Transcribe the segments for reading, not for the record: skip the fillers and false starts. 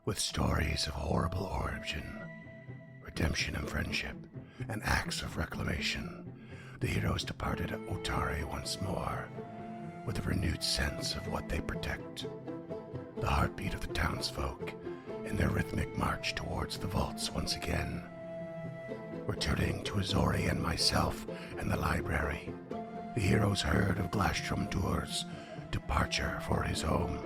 With stories of horrible origin, redemption and friendship, and acts of reclamation, the heroes departed Otari once more, with a renewed sense of what they protect. The heartbeat of the townsfolk in their rhythmic march towards the vaults once again. Returning to Azori and myself and the library, the heroes heard of Glastrom Dur's departure for his home,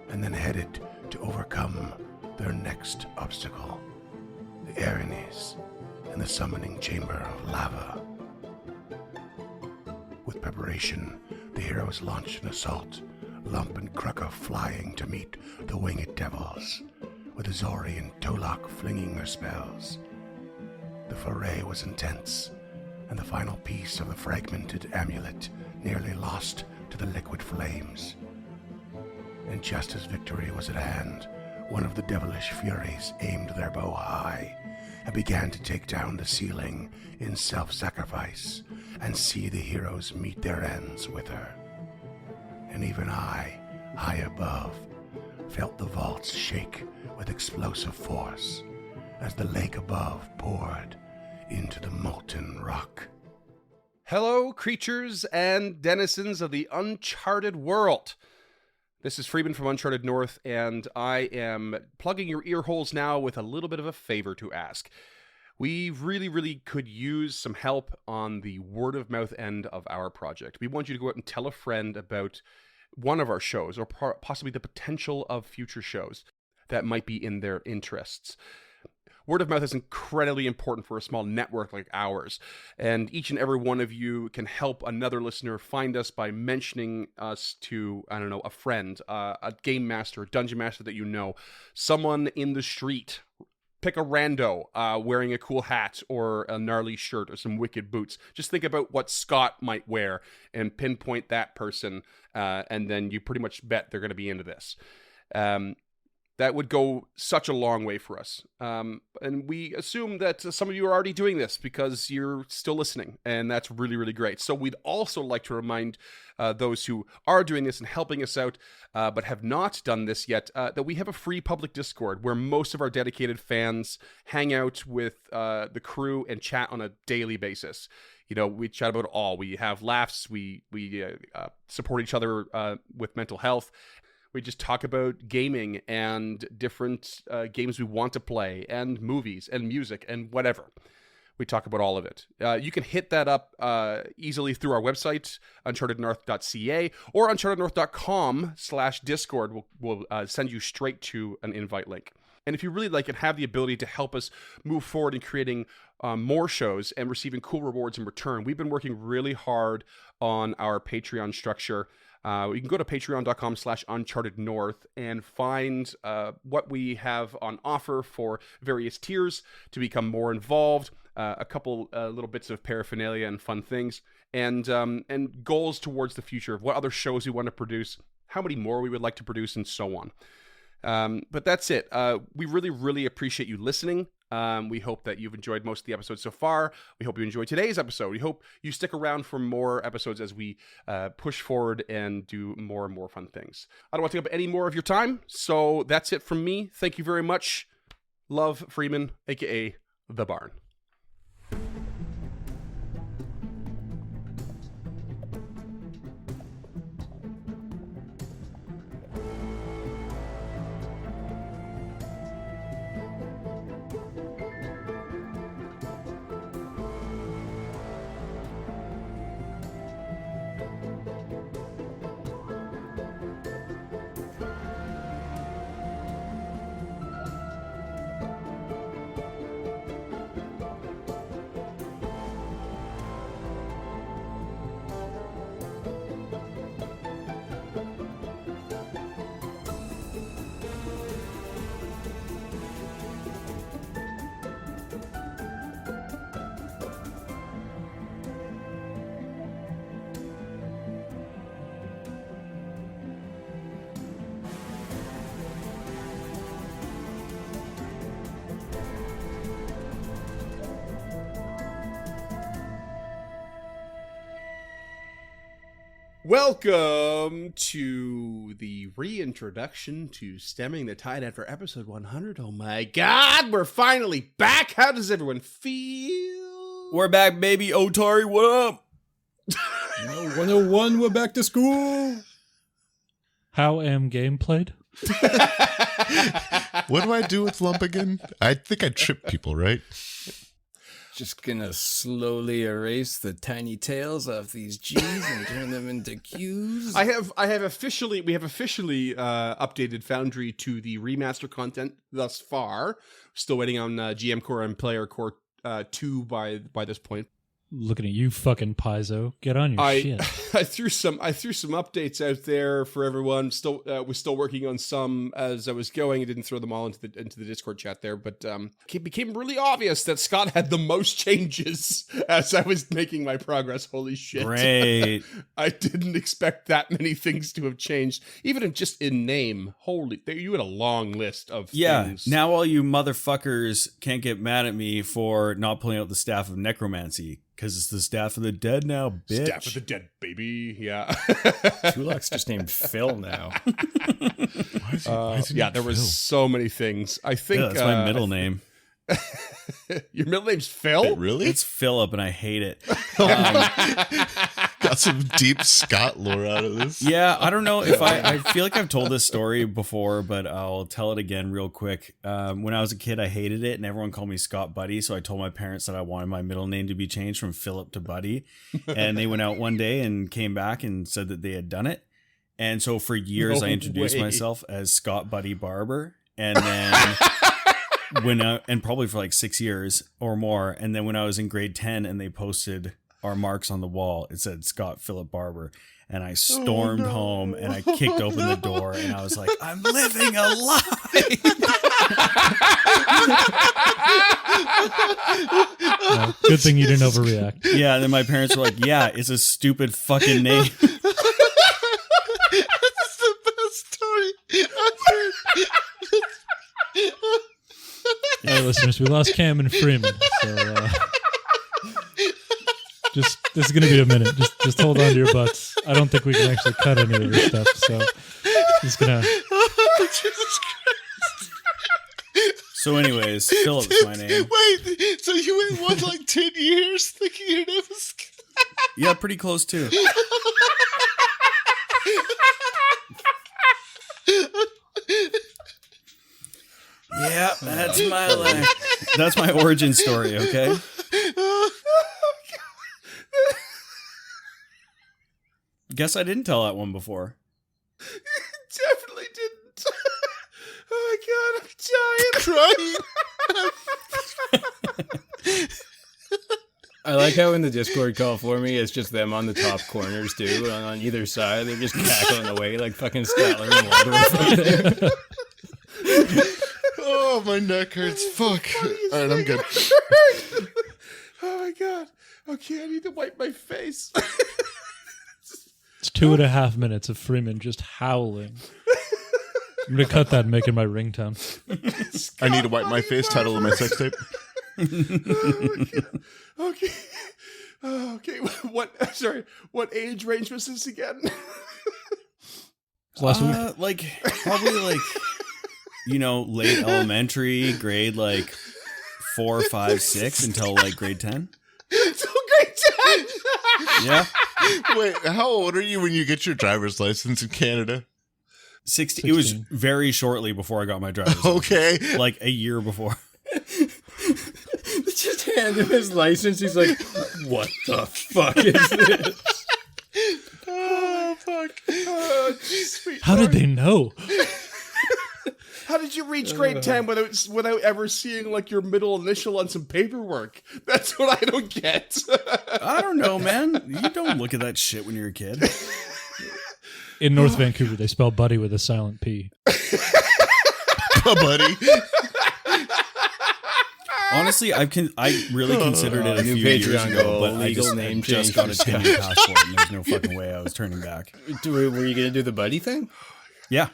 and then headed to overcome their next obstacle, the Erinyes and the summoning chamber of lava. With preparation, the heroes launched an assault, Lump and Kruka flying to meet the winged devils, with Azori and Tolok flinging their spells. The foray was intense, and the final piece of the fragmented amulet nearly lost to the liquid flames. And just as victory was at hand, one of the devilish furies aimed their bow high and began to take down the ceiling in self-sacrifice and see the heroes meet their ends with her. And even I, high above, felt the vaults shake with explosive force as the lake above poured into the molten rock. Hello, creatures and denizens of the uncharted world. This is Freeman from Uncharted North, and I am plugging your ear holes now with a little bit of a favor to ask. We really could use some help on the word-of-mouth end of our project. We want you to go out and tell a friend about one of our shows, or possibly the potential of future shows that might be in their interests. Word of mouth is incredibly important for a small network like ours, and each and every one of you can help another listener find us by mentioning us to, I don't know, a friend, a game master, a dungeon master that you know, someone in the street. Pick a rando wearing a cool hat or a gnarly shirt or some wicked boots. Just think about what Scott might wear and pinpoint that person, and then you pretty much bet they're going to be into this. That would go such a long way for us. And we assume that some of you are already doing this because you're still listening, and that's really great. So we'd also like to remind those who are doing this and helping us out, but have not done this yet, that we have a free public Discord where most of our dedicated fans hang out with the crew and chat on a daily basis. You know, we chat about it all. We have laughs. We support each other with mental health. We just talk about gaming and different games we want to play and movies and music and whatever. We talk about all of it. You can hit that up easily through our website, unchartednorth.ca, or unchartednorth.com/discord will send you straight to an invite link. And if you really like and have the ability to help us move forward in creating more shows and receiving cool rewards in return, we've been working really hard on our Patreon structure. You can go to patreon.com/unchartednorth and find what we have on offer for various tiers to become more involved, a couple little bits of paraphernalia and fun things, and goals towards the future of what other shows we want to produce, how many more we would like to produce, and so on. But that's it. We really appreciate you listening. We hope that you've enjoyed most of the episodes so far. We hope you enjoyed today's episode. We hope you stick around for more episodes as we push forward and do more and more fun things. I don't want to take up any more of your time, so that's it from me. Thank you very much. Love, Freeman, aka The Barn. Welcome to the reintroduction to Stemming the Tide after episode 100. Oh my god, we're finally back. How does everyone feel? We're back, baby. Otari, what up? 101, we're back to school. How am game played? What do I do with lump again? I think I trip people, right? Just gonna slowly erase the tiny tails off these G's and turn them into Q's. We have officially updated Foundry to the remaster content thus far. Still waiting on GM Core and Player Core 2 by this point. Looking at you, fucking Paizo. Get on your shit. I threw some updates out there for everyone. Still was still working on some as I was going. I didn't throw them all into the Discord chat there, but it became really obvious that Scott had the most changes as I was making my progress. Holy shit! Great. I didn't expect that many things to have changed, even just in name. Holy, you had a long list of things. Now all you motherfuckers can't get mad at me for not pulling out the Staff of Necromancy. Because it's the Staff of the Dead now, bitch. Staff of the Dead, baby. Yeah. Tulak's just named Phil now. Why is he Yeah, there was Phil? so many things. I think Yeah, that's my middle name. Your middle name's Phil? Wait, really? It's Philip, and I hate it. Got some deep Scott lore out of this. Yeah, I don't know if I feel like I've told this story before, but I'll tell it again real quick. When I was a kid, I hated it, and everyone called me Scott Buddy, so I told my parents that I wanted my middle name to be changed from Philip to Buddy, and they went out one day and came back and said that they had done it. And so for years, No I introduced way. myself as Scott Buddy Barber, and then and probably for like 6 years or more, and then when I was in grade 10 and they posted our marks on the wall, it said Scott Philip Barber, and I stormed home and I kicked open the door and I was like, I'm living a lie. No, good thing you didn't overreact. Yeah, and then my parents were like, yeah, it's a stupid fucking name. That's the best story I've heard. Hey, listeners, we lost Cam and Freeman, so this is gonna be a minute. Just hold on to your butts. I don't think we can actually cut any of this stuff, so just gonna. Jesus Christ. So anyways, Philip's my name. Wait, so you went one like 10 years thinking your name was Scott? Yeah, pretty close too. Yeah, that's my that's my origin story, okay? Guess I didn't tell that one before. Definitely didn't. Oh my god, I'm dying. I like how in the Discord call for me, it's just them on the top corners too, and on either side, they're just cackling away like fucking Statler and Waldorf right there. Oh, my neck hurts. Fuck. All right, I'm good. Oh my god. Okay, I need to wipe my face. It's 2.5 minutes of Freeman just howling. I'm gonna cut that and make it my ringtone. I need to wipe my face. Title of my sex tape. Okay. Okay. What age range was this again? Last week. Like probably like late elementary, grade like 4, 5, 6 until like grade 10. Until grade 10. Yeah. Wait, how old are you when you get your driver's license in Canada? 16. It was very shortly before I got my driver's license. Okay. Like a year before. Just hand him his license. He's like, what the fuck is this? Oh, fuck. Oh, sweet How did Lord. they know? How did you reach grade 10 without ever seeing like your middle initial on some paperwork? That's what I don't get. I don't know, man. You don't look at that shit when you're a kid. In North Vancouver, they spell buddy with a silent P. Buddy. Honestly, I really considered it a New few years Patreon ago, goal, but I legal just name just change. got a 10-year passport, and there's no fucking way I was turning back. Were you gonna do the buddy thing? Yeah.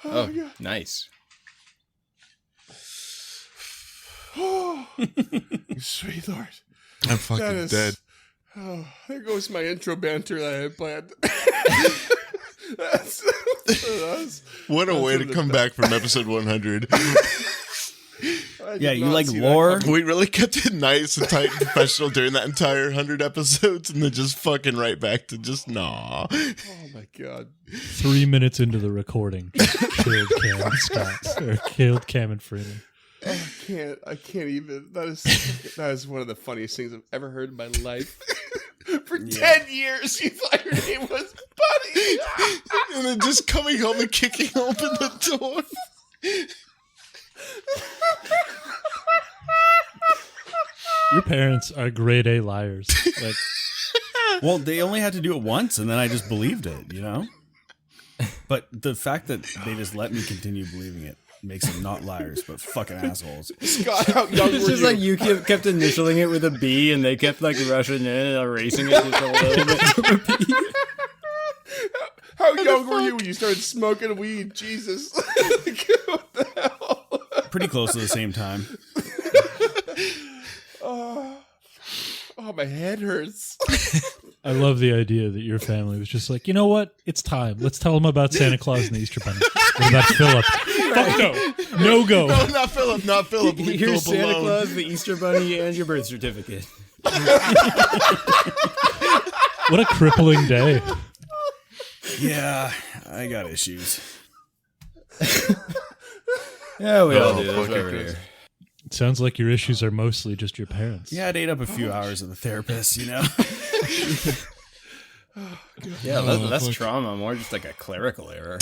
Oh, nice. Oh, sweet Lord. I'm fucking That is- dead. Oh, there goes my intro banter that I had planned. What a way to come back from episode 100. Yeah, you like lore? We really kept it nice and tight and professional during that entire 100 episodes, and then just fucking right back to just nah. Oh my god. 3 minutes into the recording, just killed Cam and Scott. Or killed Cam and Freeman. I can't even. That is one of the funniest things I've ever heard in my life. For 10 years, you thought your name was Buddy. And then just coming home and kicking open the door. Your parents are grade A liars. Like, Well, they only had to do it once, and then I just believed it, you know? But the fact that they just let me continue believing it makes them not liars, but fucking assholes. Scott, how young It's were just you? like you kept initialing it with a B, and they kept like rushing in and erasing it just a little bit from a B. How young were you when you started smoking weed? Jesus. What the hell? Pretty close to the same time. Oh, my head hurts. I love the idea that your family was just like, you know what? It's time. Let's tell them about Santa Claus and the Easter Bunny. What about Philip? Fuck no. No go. No, not Philip, not Philip. Leave Here's Philip Santa alone. Claus, the Easter Bunny, and your birth certificate. What a crippling day. Yeah, I got issues. Yeah, we all do. That's fucking why we're Christ. here. It sounds like your issues are mostly just your parents. Yeah, I'd ate up a few hours of the therapist, you know? Yeah, less trauma, more just like a clerical error.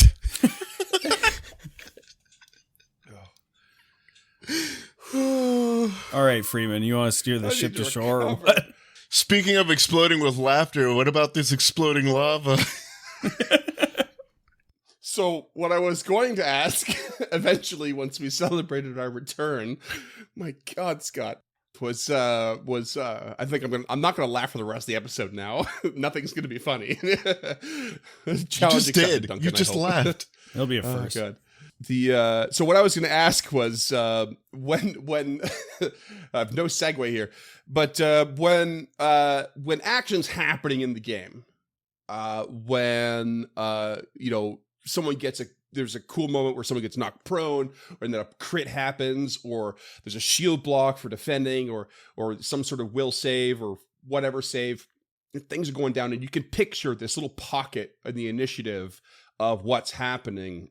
All right, Freeman, you want to steer the ship to shore or what? Speaking of exploding with laughter, what about this exploding lava? So what I was going to ask eventually once we celebrated our return, my God, Scott, was I think I'm not gonna laugh for the rest of the episode now. Nothing's gonna be funny. You just did. Duncan, You I just hope. laughed. It'll be a Oh first. god. The so what I was going to ask was when I have no segue here, but when action's happening in the game, when you know there's a cool moment where someone gets knocked prone, or then a crit happens, or there's a shield block for defending, or some sort of will save or whatever save. Things are going down, and you can picture this little pocket in the initiative of what's happening.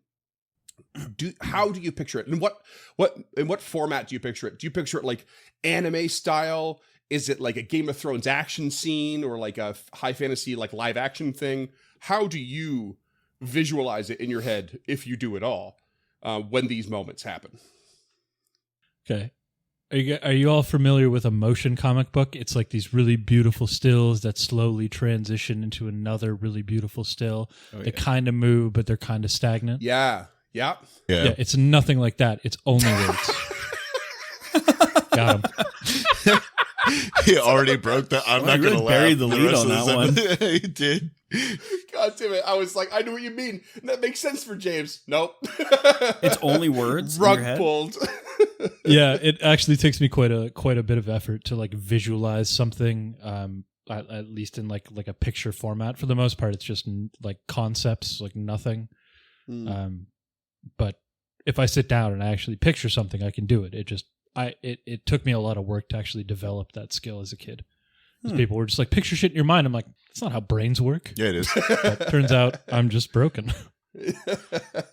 How do you picture it? And what format do you picture it? Do you picture it like anime style? Is it like a Game of Thrones action scene, or like a high fantasy like live action thing? How do you visualize it in your head, if you do at all, when these moments happen? Okay. Are you all familiar with a motion comic book? It's like these really beautiful stills that slowly transition into another really beautiful still. Oh, They kind of move, but they're kind of stagnant. Yeah. Yeah. Yeah, it's nothing like that. It's only words. Got him. He already broke that. I'm Well, not you going to really laugh. buried the lead rest on of that this episode. He did. God damn it. I was like, I know what you mean. That makes sense for James. Nope. It's only words in Rug your head? pulled. Yeah, it actually takes me quite a bit of effort to like visualize something. At least in like a picture format. For the most part, it's just like concepts, like nothing. But if I sit down and I actually picture something, I can do it. It took me a lot of work to actually develop that skill as a kid. People were just like, picture shit in your mind. I'm like, that's not how brains work. Yeah, it is. But turns out I'm just broken. That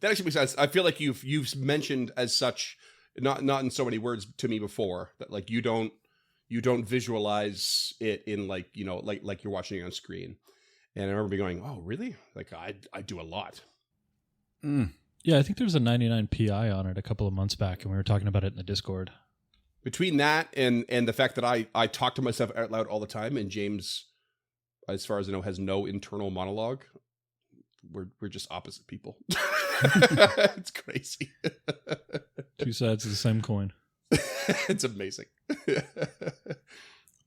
actually makes sense. I feel like you've mentioned as such, not in so many words to me before, that like you don't visualize it in like, you know, like you're watching it on screen. And I remember me going, oh really? Like I do a lot. Yeah, I think there was a 99 PI on it a couple of months back, and we were talking about it in the Discord. Between that and the fact that I talk to myself out loud all the time, and James, as far as I know, has no internal monologue. We're just opposite people. It's crazy. Two sides of the same coin. It's amazing.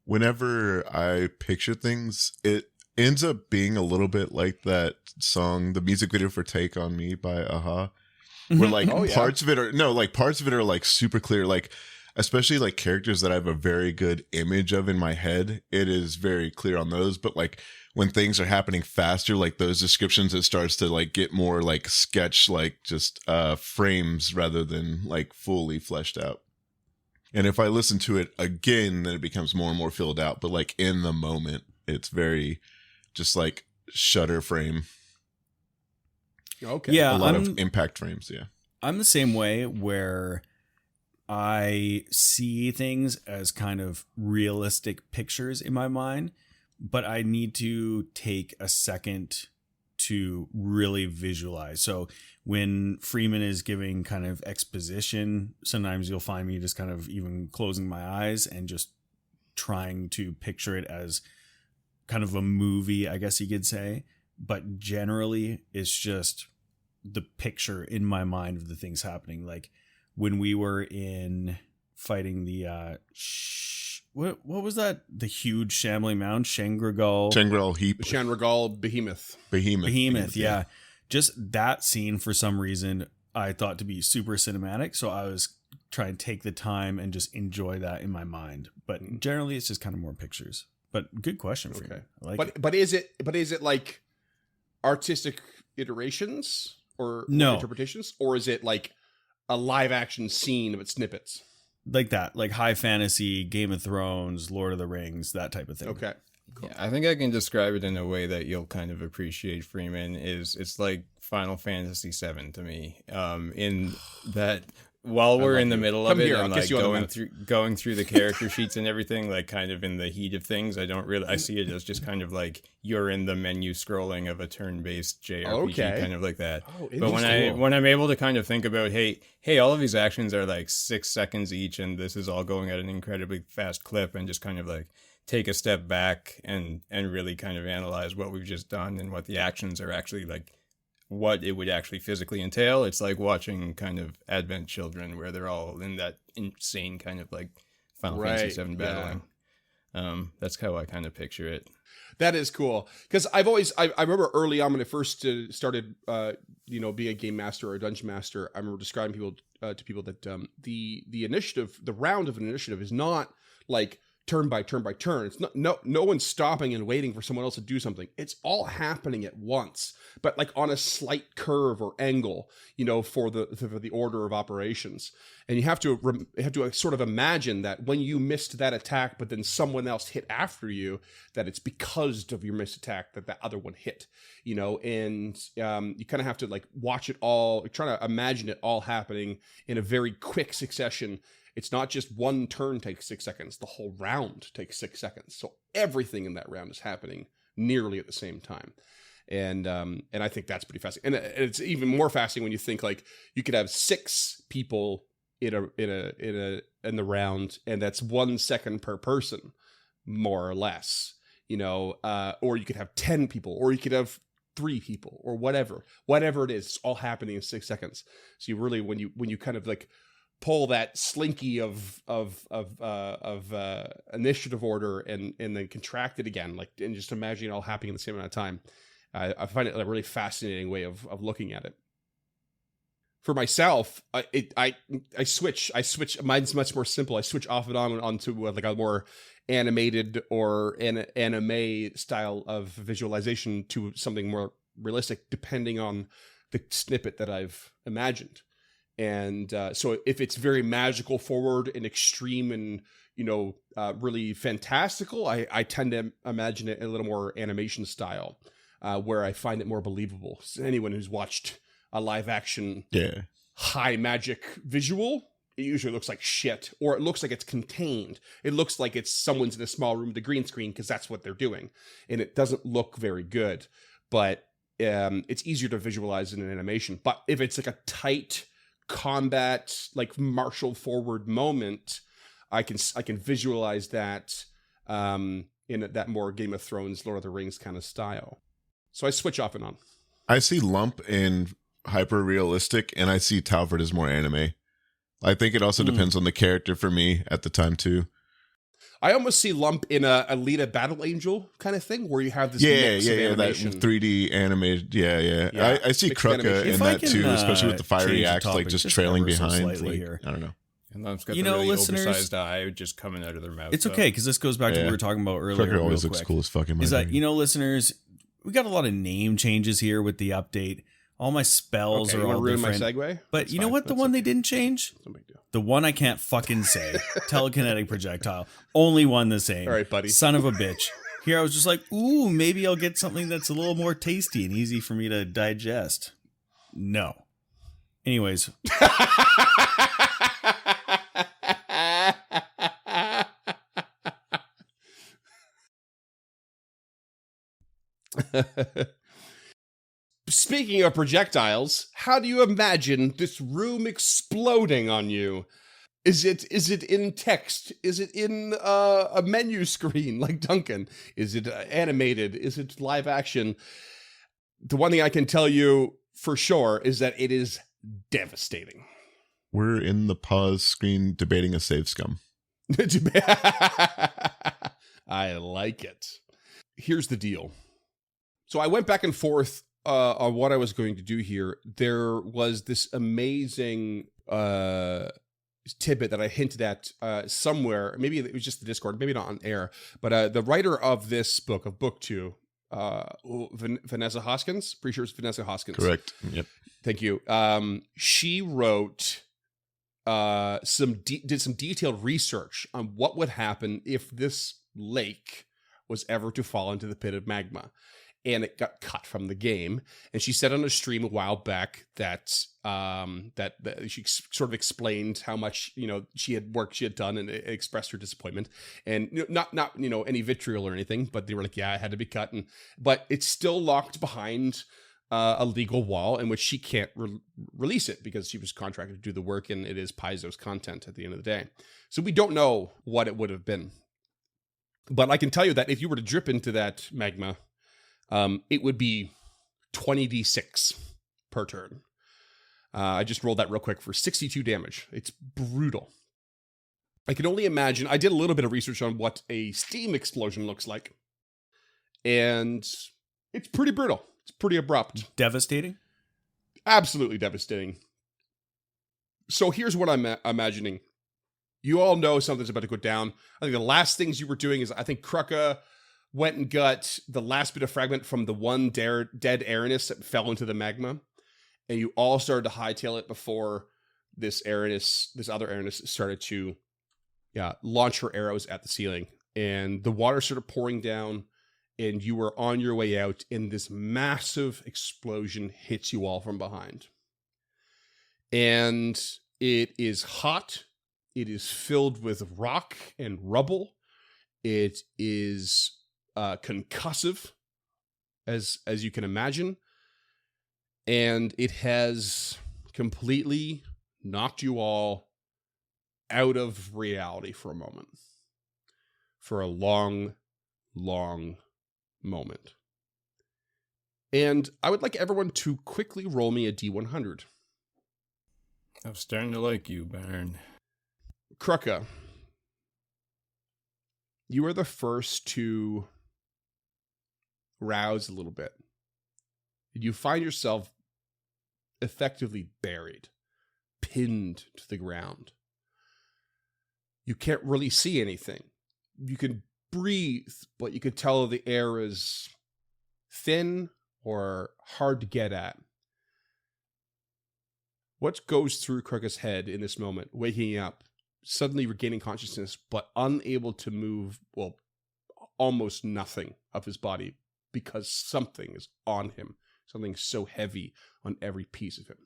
Whenever I picture things, it ends up being a little bit like that song, the music video for Take On Me by Aha, where like Oh, yeah. parts of it are like super clear. Like especially like characters that I have a very good image of in my head, it is very clear on those. But like when things are happening faster, like those descriptions, it starts to like get more like sketch, like just frames rather than like fully fleshed out. And if I listen to it again, then it becomes more and more filled out. But like in the moment, it's very just like shutter frame. Okay. Yeah, A lot of impact frames. Yeah. I'm the same way where I see things as kind of realistic pictures in my mind, but I need to take a second to really visualize. So when Freeman is giving kind of exposition, sometimes you'll find me just kind of even closing my eyes and just trying to picture it as kind of a movie, I guess you could say. But generally, it's just the picture in my mind of the things happening. Like when we were in fighting the what was that? The huge shambling mound, Shangri-La Heap. Shanragal Behemoth. Behemoth, yeah. Just that scene for some reason I thought to be super cinematic, so I was trying to take the time and just enjoy that in my mind. But generally it's just kind of more pictures. But good question for you. I like it. But is it like artistic iterations or No. interpretations, or is it like a live action scene of snippets? Like that, like high fantasy, Game of Thrones, Lord of the Rings, that type of thing. Okay. Yeah, I think I can describe it in a way that you'll kind of appreciate Freeman. It's like Final Fantasy VII to me. In that while we're in the middle of Come it here, and I'll like kiss you on the going through the character sheets and everything, like kind of in the heat of things, I see it as just kind of like you're in the menu scrolling of a turn-based JRPG, kind of like that. Oh, but when I'm able to kind of think about, hey, all of these actions are like 6 seconds each, and this is all going at an incredibly fast clip, and just kind of like take a step back and really kind of analyze what we've just done and what the actions are actually like, what it would actually physically entail. It's like watching kind of Advent Children, where they're all in that insane kind of like Final Fantasy VII battling. That's how I kind of picture it. That is cool, because I remember early on when I first started, being a game master or a dungeon master. I remember describing to people that the initiative, the round of an initiative, is not like turn by turn by turn. It's not no one's stopping and waiting for someone else to do something. It's all happening at once, but like on a slight curve or angle, for the order of operations. And you have to sort of imagine that when you missed that attack, but then someone else hit after you, that it's because of your missed attack that other one hit. And you kind of have to like watch it all, try to imagine it all happening in a very quick succession. It's not just one turn takes 6 seconds. The whole round takes 6 seconds. So everything in that round is happening nearly at the same time. And I think that's pretty fascinating. And it's even more fascinating when you think like you could have 6 people in the round, and that's 1 second per person, more or less. Or you could have 10 people, or you could have 3 people, or whatever it is. It's all happening in 6 seconds. So you really, when you kind of like pull that slinky of initiative order and then contract it again, like, and just imagine it all happening in the same amount of time. I find it a really fascinating way of looking at it. For myself, I switch. Mine's much more simple. I switch off and on onto like a more animated or an anime style of visualization to something more realistic, depending on the snippet that I've imagined. And so if it's very magical forward and extreme and, really fantastical, I tend to imagine it in a little more animation style, where I find it more believable. So anyone who's watched a live action high magic visual, it usually looks like shit, or it looks like it's contained. It looks like it's someone's in a small room with a green screen, because that's what they're doing. And it doesn't look very good, but it's easier to visualize in an animation. But if it's like a tight combat, like martial forward moment, I can visualize that in that more Game of Thrones, Lord of the Rings kind of style. So I switch off and on. I see Lump in hyper realistic, and I see Talford as more anime. I think it also depends on the character for me at the time too. I almost see Lump in a Alita Battle Angel kind of thing, where you have this mix of animation. That 3D animated, I see Mixed Krucka animation. in that too, especially with the fiery change the axe, like topic just just trailing ever so behind. slightly Like, here. I don't know. And that's got You the know, really listeners, oversized eye just coming out of their mouth. It's so. okay because this goes back to what Yeah. we were talking about earlier. Trucker real always looks quick. cool as fuck in my Is that, opinion. you know, listeners, we got a lot of name changes here with the update. All my spells Okay, are you want all to ruin different. my segue? But That's you know fine. what? The That's one okay. they didn't change? No big deal. The one I can't fucking say. Telekinetic projectile. Only one the same. All right, buddy. Son of a bitch. Here I was just like, ooh, maybe I'll get something that's a little more tasty and easy for me to digest. No. Anyways. Speaking of projectiles, how do you imagine this room exploding on you? Is it in text? Is it in a menu screen like Duncan? Is it animated? Is it live action? The one thing I can tell you for sure is that it is devastating. We're in the pause screen debating a save scum. I like it. Here's the deal. So I went back and forth on what I was going to do here. There was this amazing tidbit that I hinted at somewhere. Maybe it was just the Discord, maybe not on air. But the writer of this book, of book 2, Vanessa Hoskins, pretty sure it's Vanessa Hoskins. Correct. Yep. Thank you. She wrote did some detailed research on what would happen if this lake was ever to fall into the pit of magma, and it got cut from the game. And she said on a stream a while back that that she sort of explained how much she had done, and it expressed her disappointment, and not any vitriol or anything, but they were like, yeah, it had to be cut, but it's still locked behind a legal wall in which she can't release it because she was contracted to do the work, and it is Paizo's content at the end of the day. So we don't know what it would have been. But I can tell you that if you were to drip into that magma, it would be 20d6 per turn. I just rolled that real quick for 62 damage. It's brutal. I can only imagine. I did a little bit of research on what a steam explosion looks like, and it's pretty brutal. It's pretty abrupt. Devastating? Absolutely devastating. So here's what I'm imagining. You all know something's about to go down. I think the last things you were doing is, I think Krucka went and got the last bit of fragment from the one dead Aranus that fell into the magma, and you all started to hightail it before this other Aranus started to launch her arrows at the ceiling, and the water started pouring down, and you were on your way out, and this massive explosion hits you all from behind. And it is hot. It is filled with rock and rubble. It is concussive, as you can imagine. And it has completely knocked you all out of reality for a moment. For a long, long moment. And I would like everyone to quickly roll me a D100. I'm starting to like you, Baron. Krucka, you are the first to rouse a little bit. You find yourself effectively buried, pinned to the ground. You can't really see anything. You can breathe, but you could tell the air is thin or hard to get at. What goes through Krucka's head in this moment, waking up, suddenly regaining consciousness, but unable to move, well, almost nothing of his body because something is on him, something so heavy on every piece of him?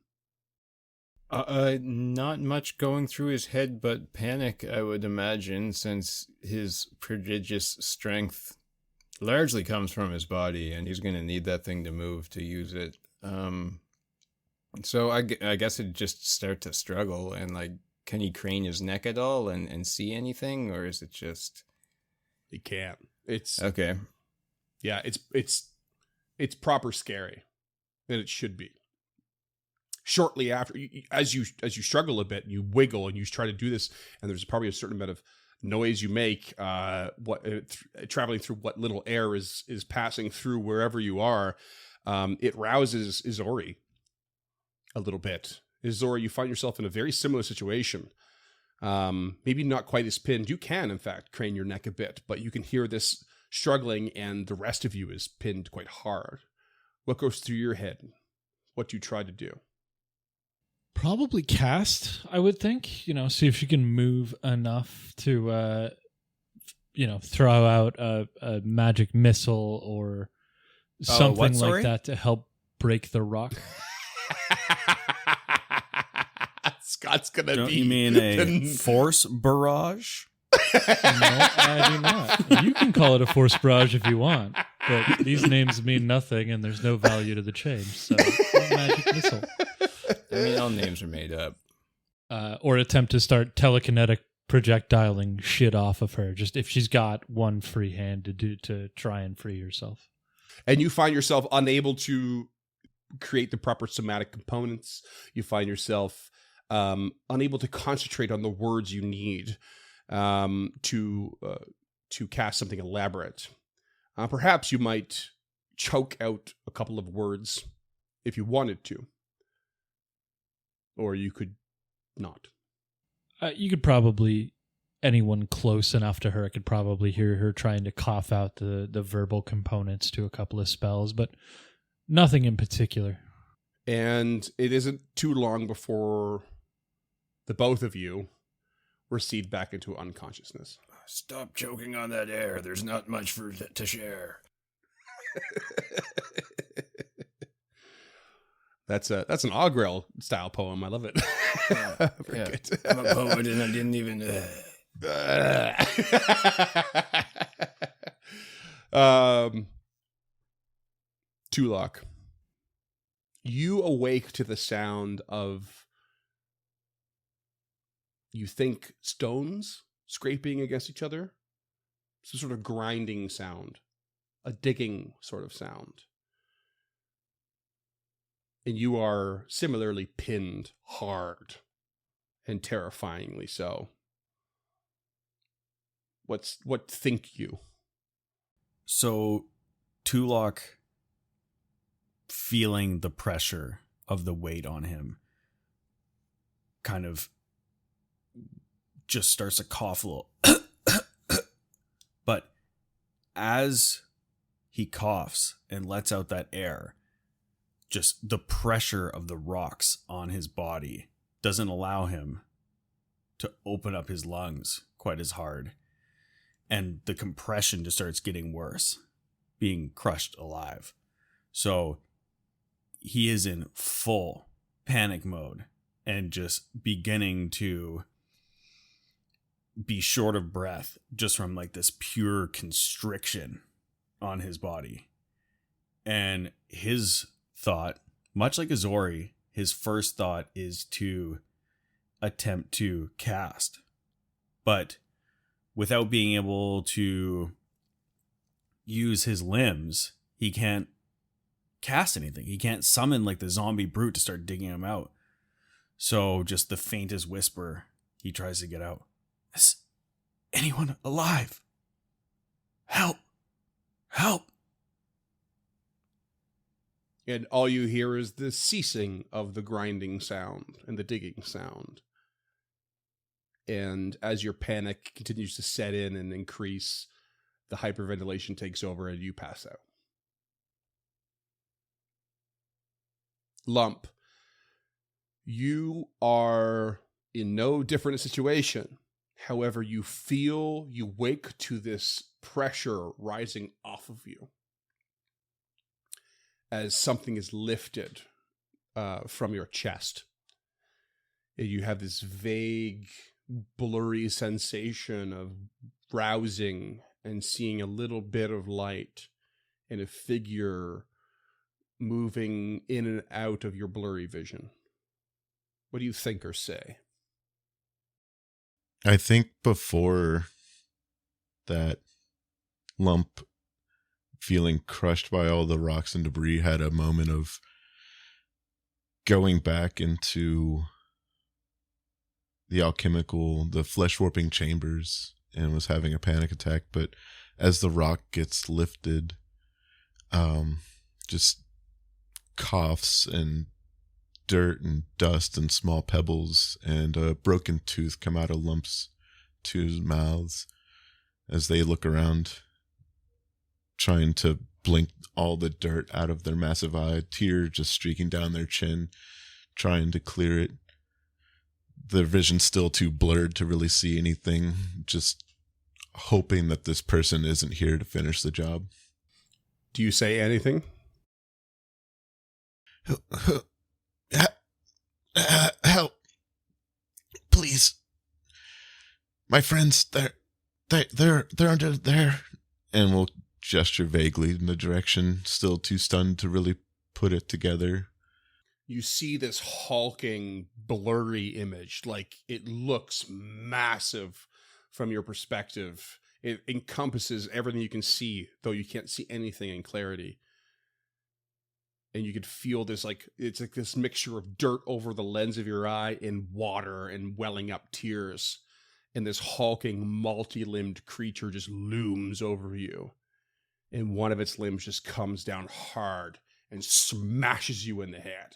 Not much going through his head, but panic, I would imagine, since his prodigious strength largely comes from his body, and he's going to need that thing to move to use it. So I guess it'd just start to struggle, and like, can he crane his neck at all and see anything, or is it just... He can't. It's Okay. Yeah, it's proper scary, and it should be. Shortly after, as you struggle a bit, you wiggle and you try to do this, and there's probably a certain amount of noise you make, traveling through what little air is passing through wherever you are. It rouses Izori a little bit. Izori, you find yourself in a very similar situation. Maybe not quite as pinned. You can, in fact, crane your neck a bit, but you can hear this struggling, and the rest of you is pinned quite hard. What goes through your head? What do you try to do? Probably cast, I would think. See if she can move enough to, throw out a magic missile or something like that to help break the rock. Scott's gonna Don't be. you mean a force barrage? No, I do not. You can call it a force barrage if you want, but these names mean nothing, and there's no value to the change. So, magic missile. I mean, all names are made up. Or attempt to start telekinetic projectiling shit off of her. Just if she's got one free hand to try and free herself. And you find yourself unable to create the proper somatic components. You find yourself unable to concentrate on the words you need to cast something elaborate. Perhaps you might choke out a couple of words if you wanted to, or you could not. You could probably, anyone close enough to her could probably hear her trying to cough out the verbal components to a couple of spells, but nothing in particular. And it isn't too long before the both of you recede back into unconsciousness. Stop choking on that air. There's not much to share. That's an Augrel style poem. I love it. Yeah. Good. I'm a poet and I didn't even... Tulok, you awake to the sound of, you think, stones scraping against each other. Some sort of grinding sound, a digging sort of sound. And you are similarly pinned hard and terrifyingly so. What think you? So, Tulok, feeling the pressure of the weight on him, kind of just starts to cough a little. But as he coughs and lets out that air, just the pressure of the rocks on his body doesn't allow him to open up his lungs quite as hard. And the compression just starts getting worse, being crushed alive. So he is in full panic mode and just beginning to be short of breath just from like this pure constriction on his body. And his thought, much like Azori, his first thought is to attempt to cast. But without being able to use his limbs, he can't cast anything. He can't summon like the zombie brute to start digging him out. So just the faintest whisper he tries to get out. Is anyone alive? Help! Help! And all you hear is the ceasing of the grinding sound and the digging sound. And as your panic continues to set in and increase, the hyperventilation takes over and you pass out. Lump, you are in no different a situation. However, you wake to this pressure rising off of you as something is lifted from your chest. And you have this vague, blurry sensation of rousing and seeing a little bit of light and a figure moving in and out of your blurry vision. What do you think or say? I think before that, Lump, feeling crushed by all the rocks and debris, had a moment of going back into the flesh warping chambers, and was having a panic attack. But as the rock gets lifted, just coughs and dirt and dust and small pebbles, and a broken tooth come out of Lump's two mouths as they look around, trying to blink all the dirt out of their massive eye, tear just streaking down their chin, trying to clear it. Their vision's still too blurred to really see anything, just hoping that this person isn't here to finish the job. Do you say anything? Help. Please. My friends, they're under there. And we'll gesture vaguely in the direction, still too stunned to really put it together. You see this hulking, blurry image. Like, it looks massive from your perspective. It encompasses everything you can see, though you can't see anything in clarity. And you could feel this, like, it's like this mixture of dirt over the lens of your eye and water and welling up tears. And this hulking, multi-limbed creature just looms over you. And one of its limbs just comes down hard and smashes you in the head.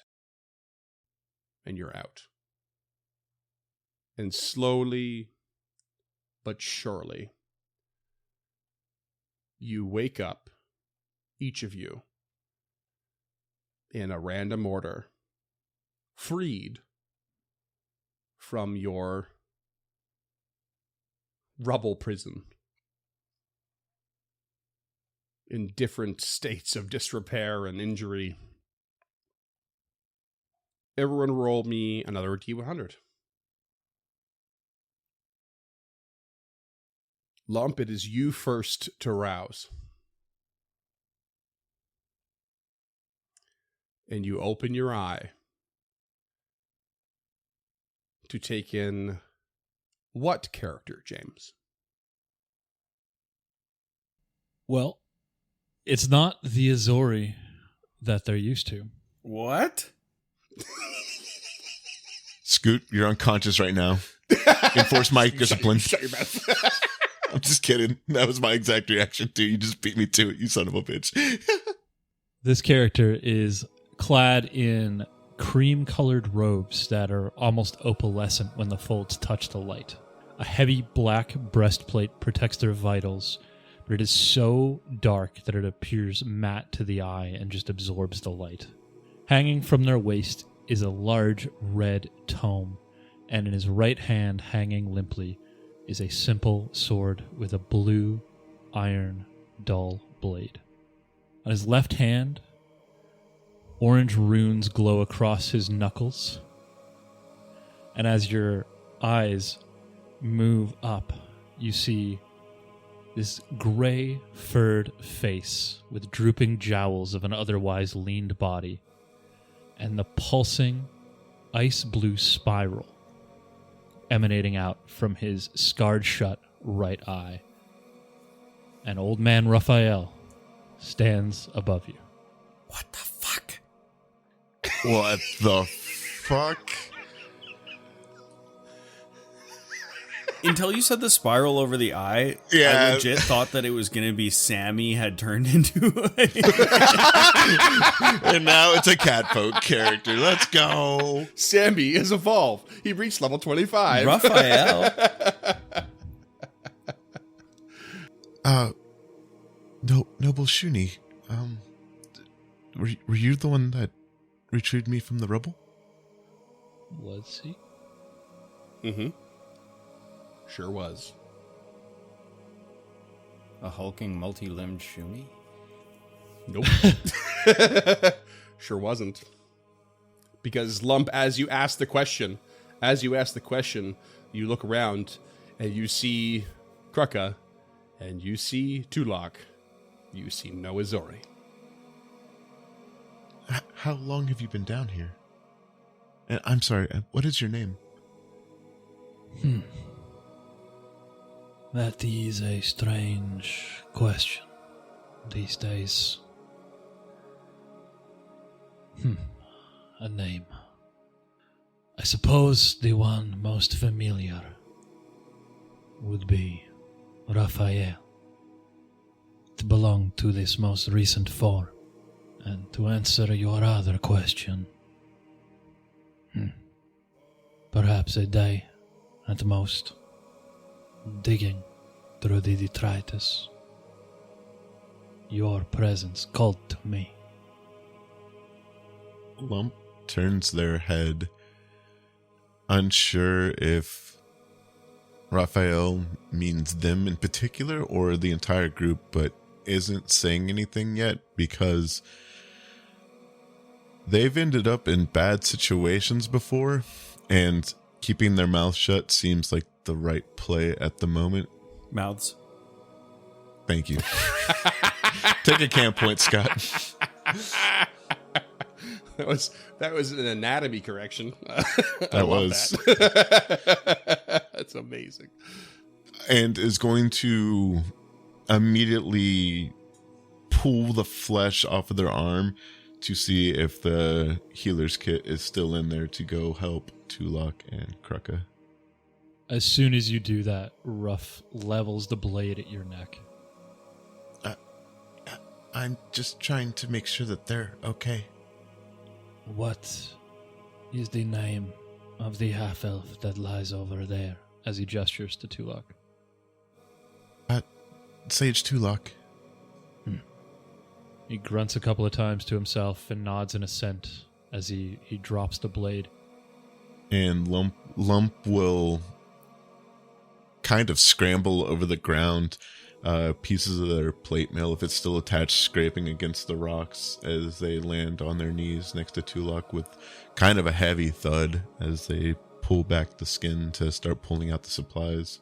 And you're out. And slowly, but surely, you wake up, each of you, in a random order, freed from your rubble prison, in different states of disrepair and injury. Everyone roll me another D100. Lump, it is you first to rouse. And you open your eye to take in what character, James? Well, it's not the Azori that they're used to. What? Scoot, you're unconscious right now. Enforce my discipline. Shut your mouth. I'm just kidding. That was my exact reaction too. You just beat me to it, you son of a bitch. This character is clad in cream-colored robes that are almost opalescent when the folds touch the light. A heavy black breastplate protects their vitals, but it is so dark that it appears matte to the eye and just absorbs the light. Hanging from their waist is a large red tome, and in his right hand, hanging limply, is a simple sword with a blue, iron, dull blade. On his left hand, orange runes glow across his knuckles, and as your eyes move up, you see this gray, furred face with drooping jowls of an otherwise lean body, and the pulsing, ice-blue spiral emanating out from his scarred-shut right eye. And Old Man Raphael stands above you. What the fuck? What the fuck? Until you said the spiral over the eye, Yeah. I legit thought that it was going to be Sammy had turned into And now it's a catfolk character. Let's go. Sammy is evolved. He reached level 25. Raphael. Noble Shuni, were you the one that retrieved me from the rubble? Was he? Mm-hmm. Sure was. A hulking, multi-limbed Shuni? Nope. Sure wasn't. Because Lump, as you ask the question, you look around and you see Kruka and you see Tulak. You see no Azori. How long have you been down here? I'm sorry, what is your name? That is a strange question these days. A name. I suppose the one most familiar would be Raphael. It belonged to this most recent form. And to answer your other question, Perhaps a day, at most, digging through the detritus. Your presence called to me. Lump turns their head, unsure if Raphael means them in particular or the entire group, but isn't saying anything yet because they've ended up in bad situations before, and keeping their mouth shut seems like the right play at the moment. Mouths. Thank you. Take a camp point, Scott. That was an anatomy correction. That was. That. That's amazing. And is going to immediately pull the flesh off of their arm to see if the healer's kit is still in there to go help Tulok and Kruka. As soon as you do that, Ruff levels the blade at your neck. I'm just trying to make sure that they're okay. What is the name of the half-elf that lies over there? As he gestures to Tulok. Sage Tulok. He grunts a couple of times to himself and nods in assent as he drops the blade. And Lump will kind of scramble over the ground, pieces of their plate mail, if it's still attached, scraping against the rocks as they land on their knees next to Tulok with kind of a heavy thud as they pull back the skin to start pulling out the supplies,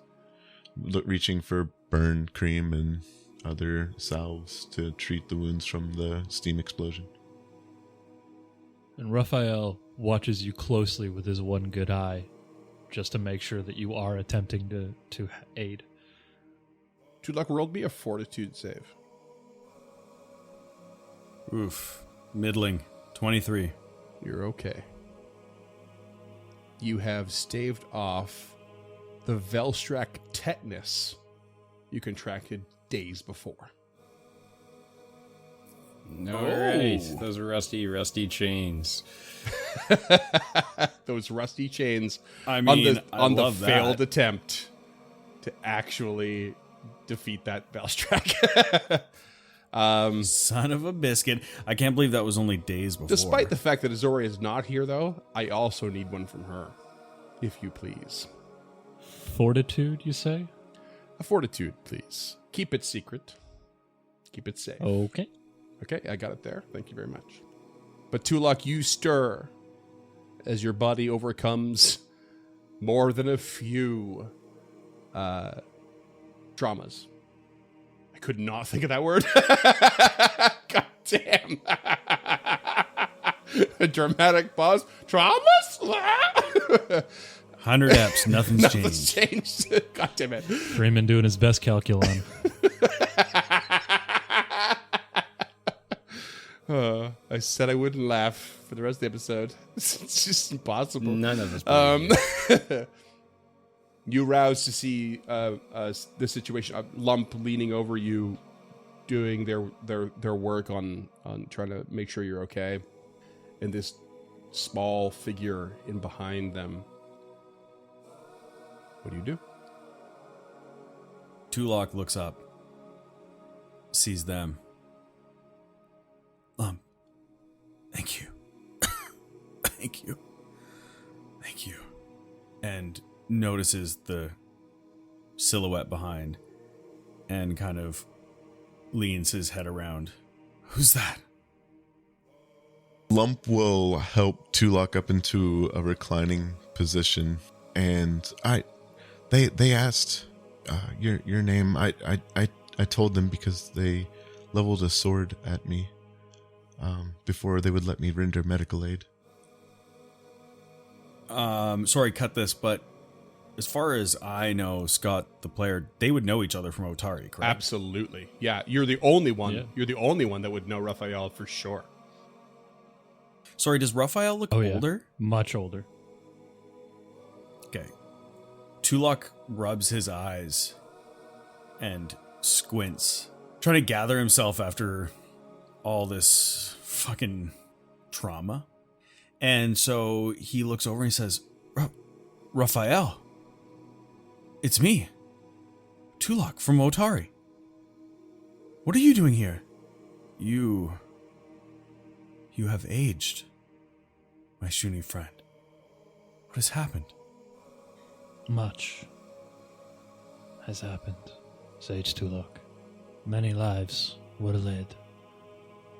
reaching for burn cream and other salves to treat the wounds from the steam explosion. And Raphael watches you closely with his one good eye, just to make sure that you are attempting to aid. Tulok rolled me a fortitude save. Oof. Middling. 23. You're okay. You have staved off the Velstrak tetanus you contracted days before. All right. Those rusty chains. Those rusty chains I mean, on the love failed that. attempt to actually defeat that Velstrak. Son of a biscuit. I can't believe that was only days before. Despite the fact that Azori is not here, though, I also need one from her, if you please. Fortitude, you say? A fortitude, please. Keep it secret. Keep it safe. Okay. Okay, I got it there. Thank you very much. But Tulok, you stir as your body overcomes more than a few traumas. I could not think of that word. God damn. A dramatic pause. Traumas? 100 eps, nothing's Nothing's changed. changed. God damn it. Freeman doing his best calculon. I said I wouldn't laugh for the rest of the episode. It's just impossible. None of us. You rouse to see the situation. Lump leaning over you, doing their work on trying to make sure you're okay, and this small figure in behind them. What do you do? Tulok looks up, sees them. Thank you. Thank you. Thank you. And notices the silhouette behind and kind of leans his head around. Who's that? Lump will help Tulok up into a reclining position, and they asked your name. I told them because they leveled a sword at me before they would let me render medical aid. Sorry, cut this, but as far as I know, Scott, the player, they would know each other from Otari, correct? Absolutely. Yeah, you're the only one. Yeah. You're the only one that would know Raphael for sure. Sorry, does Raphael look older? Much older. Okay. Tulok rubs his eyes and squints, trying to gather himself after all this fucking trauma. And so he looks over and he says, Raphael, it's me, Tulok from Otari. What are you doing here? You have aged, my Shuni friend. What has happened? Much has happened, Sage Tulok. Many lives were led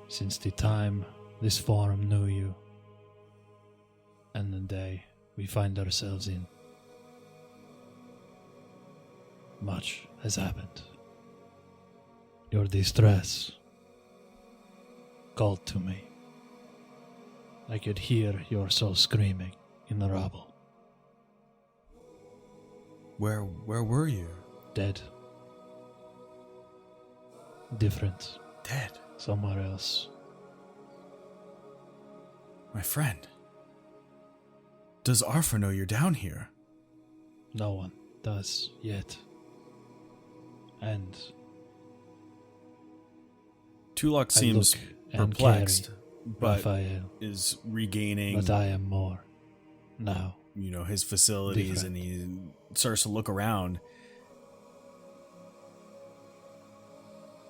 since the time this forum knew you and the day we find ourselves in. Much has happened. Your distress called to me. I could hear your soul screaming in the rubble. Where were you? Dead. Different. Dead. Somewhere else. My friend. Does Arfa know you're down here? No one does yet. And Tulok I seems look and perplexed, carry but Raphael, is regaining, but I am more now. his facilities, Different. and he starts to look around.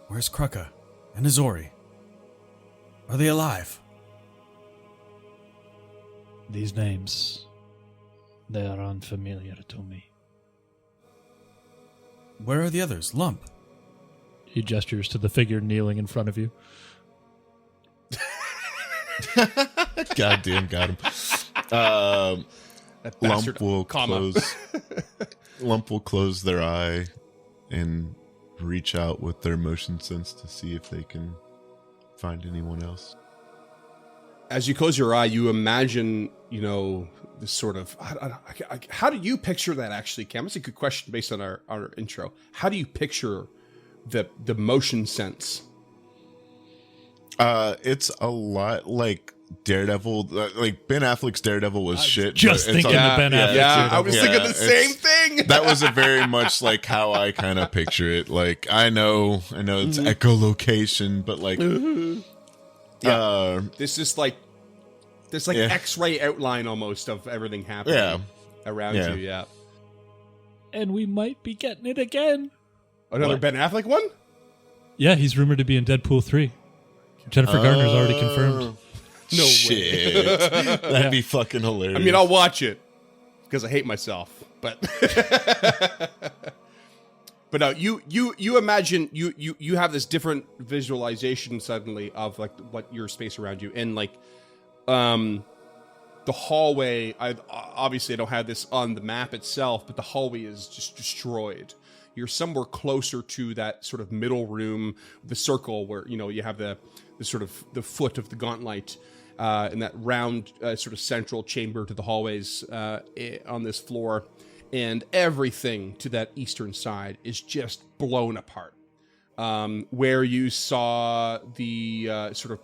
Where's Kruka and Azori? Are they alive? These names, they are unfamiliar to me. Where are the others? Lump. He gestures to the figure kneeling in front of you. Goddamn, got him. That bastard Lump will comma. close. Lump will close their eye and reach out with their motion sense to see if they can find anyone else. As you close your eye, you imagine, this sort of. How do you picture that actually, Cam? That's a good question based on our intro. How do you picture the motion sense? It's a lot like Daredevil. Like Ben Affleck's Daredevil was shit. Just but it's thinking on- of Ben Affleck. Yeah, I was Yeah, thinking the same it's- thing. That was a very much like how I kind of picture it. Like I know it's echolocation, but like This is like Yeah. X-ray outline almost of everything happening around Yeah. you. Yeah. And we might be getting it again. Another What? Ben Affleck one? Yeah, he's rumored to be in Deadpool 3. Jennifer Garner's already confirmed. No way. Shit. That'd be fucking hilarious. I mean, I'll watch it because I hate myself. But but no, you imagine you have this different visualization suddenly of like what your space around you, and like the hallway. I don't have this on the map itself, but the hallway is just destroyed. You're somewhere closer to that sort of middle room, the circle where you have the sort of the foot of the gauntlet, and that round sort of central chamber to the hallways on this floor, and everything to that eastern side is just blown apart. Where you saw the sort of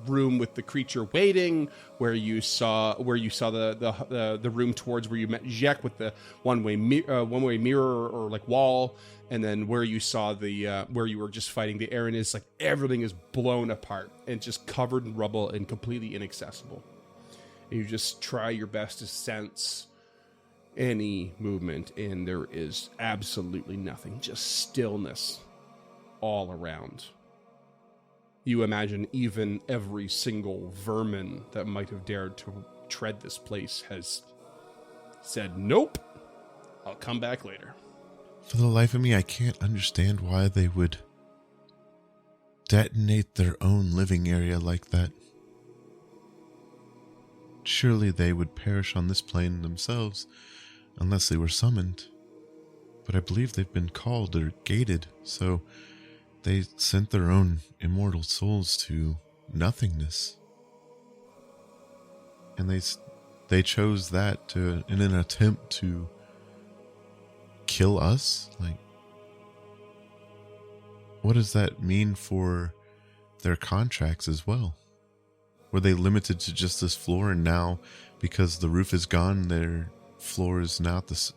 room with the creature waiting, where you saw the room towards where you met Jack with the one-way mirror or like wall, and then where you saw the where you were just fighting the Aaron, is like everything is blown apart and just covered in rubble and completely inaccessible. And you just try your best to sense any movement, and there is absolutely nothing, just stillness all around. You imagine even every single vermin that might have dared to tread this place has said, nope, I'll come back later. For the life of me, I can't understand why they would detonate their own living area like that. Surely they would perish on this plane themselves, unless they were summoned. But I believe they've been called or gated, so they sent their own immortal souls to nothingness. And they chose that in an attempt to kill us? Like, what does that mean for their contracts as well? Were they limited to just this floor, and now because the roof is gone, their floor is now this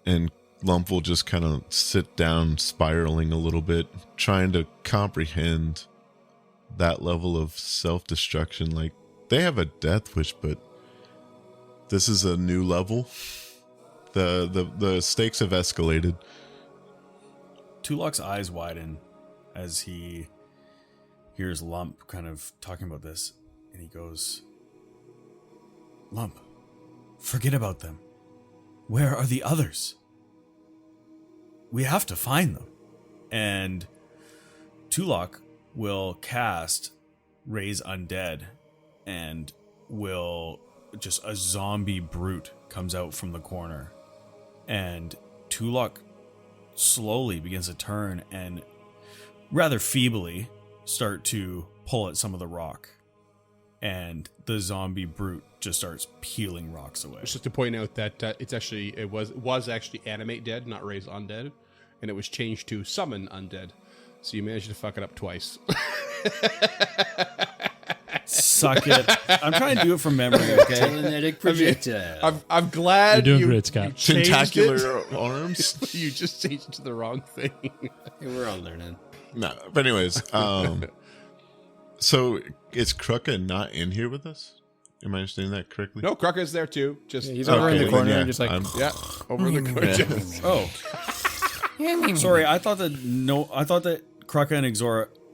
and Lump will just kind of sit down, spiraling a little bit, trying to comprehend that level of self-destruction. Like, they have a death wish, but this is a new level. The stakes have escalated. Tulok's eyes widen as he hears Lump kind of talking about this, and he goes, Lump, forget about them. Where are the others? We have to find them. And Tulok will cast Raise Undead, and will just a zombie brute comes out from the corner. And Tulok slowly begins to turn and rather feebly start to pull at some of the rock. And the zombie brute just starts peeling rocks away. Just to point out that it was actually animate dead, not raise undead, and it was changed to summon undead. So you managed to fuck it up twice. Suck it. I'm trying to do it from memory, okay? Telekinetic projectile. I'm glad You're doing great, Scott. you changed Tentacular arms. it. You just changed it to the wrong thing. Hey, we're all learning. No, but anyways, so is Krucka not in here with us? Am I understanding that correctly? No, Krucka's there too. Just He's over in the then corner, yeah, just like I'm- over in the corner. Oh. Sorry, I thought that Krucka and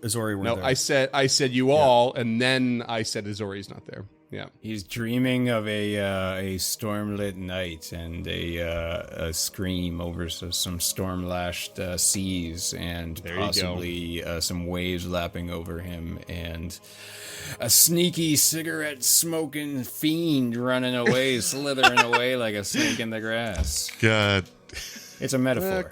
Azori weren't No, there. I said you all, and then I said Azori's not there. Yeah. he's dreaming of a stormlit night and a scream over some storm-lashed seas, and There you go. possibly some waves lapping over him, and a sneaky cigarette-smoking fiend running away, slithering away like a snake in the grass. God. It's a metaphor.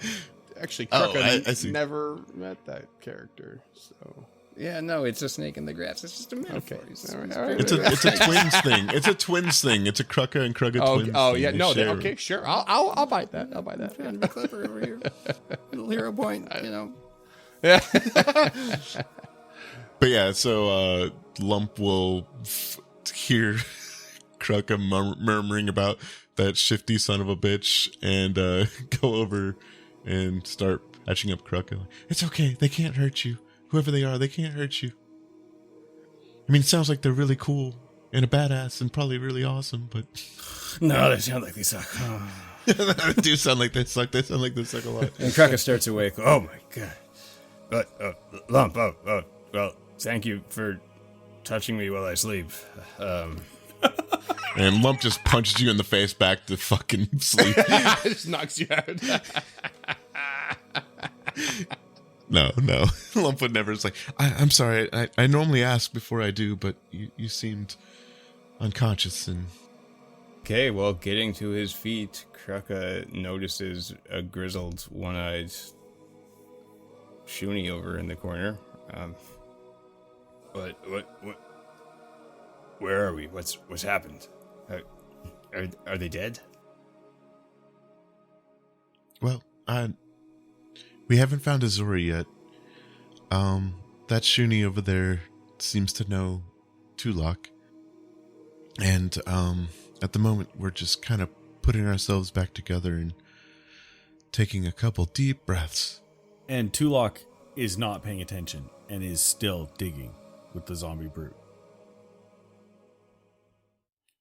Actually, Oh, Krucka I see. never met that character, so Yeah, no, it's a snake in the grass. It's just a metaphor. Okay. He's- All right, he's all right. It's a twins thing. It's a twins thing. It's a Krucka and Krugga twins. oh thing. yeah, They no, share. okay, sure. I'll buy that. I'll buy that. Trying to be clever over here. Little hero point, you know. Yeah. But yeah, so Lump will hear Krucka murmuring about that shifty son of a bitch, and go over and start patching up Krucka. It's okay. They can't hurt you. Whoever they are, they can't hurt you. I mean, it sounds like they're really cool and a badass and probably really awesome, but No, they sound like they suck. they do sound like they suck. They sound like they suck a lot. And Krucka starts awake. Oh my god. But Lump, well, thank you for touching me while I sleep. And Lump just punches you in the face back to fucking sleep. It just knocks you out. No. Lump would never. It's like, I'm sorry. I normally ask before I do, but you seemed unconscious and. Okay, well, getting to his feet, Krucka notices a grizzled, one-eyed Shuni over in the corner. What? Where are we? What's happened? Are they dead? Well, we haven't found Azori yet. That Shuni over there seems to know Tulok. And, at the moment, we're just kind of putting ourselves back together and taking a couple deep breaths. And Tulok is not paying attention and is still digging with the zombie brute.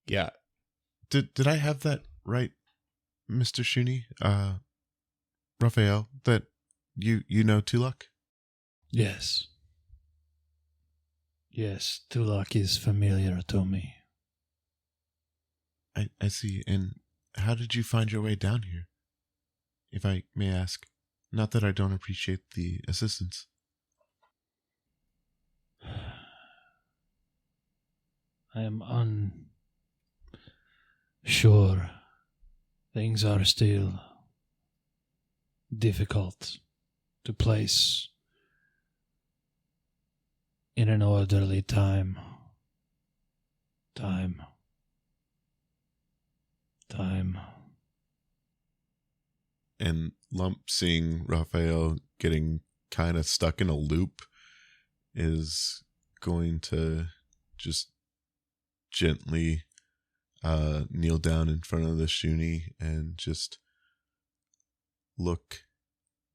Yeah. Did I have that right, Mr. Shuni? Raphael, that you know Tulok? Yes. Yes, Tulok is familiar to me. I see. And how did you find your way down here? If I may ask. Not that I don't appreciate the assistance. I am unsure. Things are still difficult to place in an orderly time. Time. And Lump, seeing Raphael getting kind of stuck in a loop, is going to just gently kneel down in front of the Shuni and just look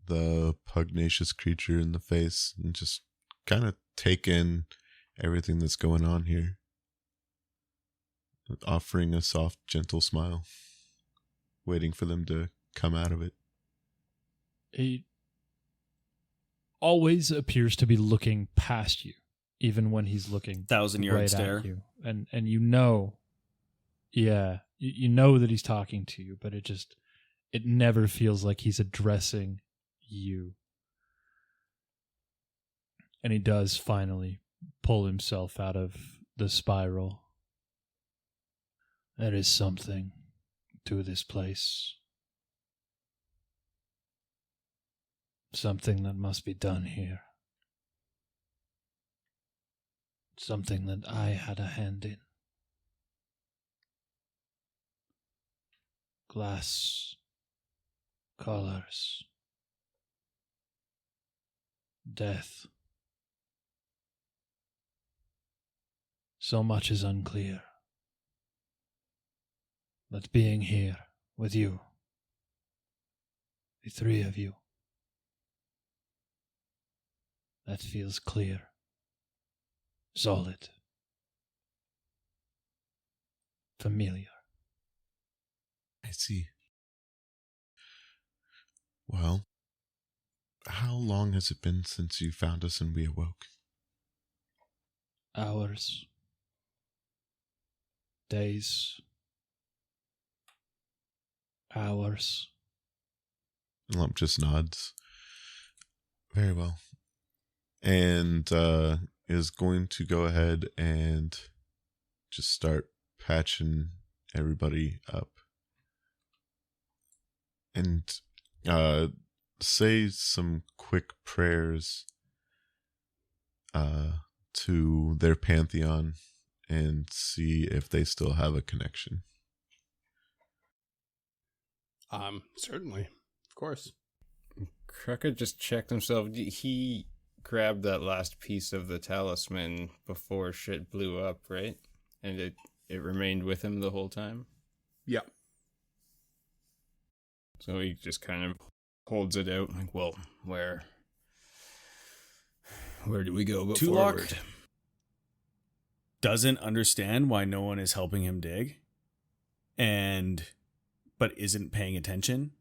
the pugnacious creature in the face and just kind of take in everything that's going on here. offering a soft, gentle smile, waiting for them to come out of it. He always appears to be looking past you, even when he's looking 1,000-yard right stare. at you. And you know, you know that he's talking to you, but it never feels like he's addressing you. And he does finally pull himself out of the spiral. There is something to this place. Something that must be done here. Something that I had a hand in. Glass. Colors. Death. So much is unclear. But being here with you, the three of you, that feels clear, solid, familiar. I see. Well, how long has it been since you found us and we awoke? Hours, days, hours. Lump just nods. Very well. And is going to go ahead and just start patching everybody up. And say some quick prayers to their pantheon and see if they still have a connection. Certainly. Of course. Krucker just checked himself. He grabbed that last piece of the talisman before shit blew up, right? And it remained with him the whole time? Yeah. So he just kind of holds it out, like, well, where do we go forward? Doesn't understand why no one is helping him dig, but isn't paying attention,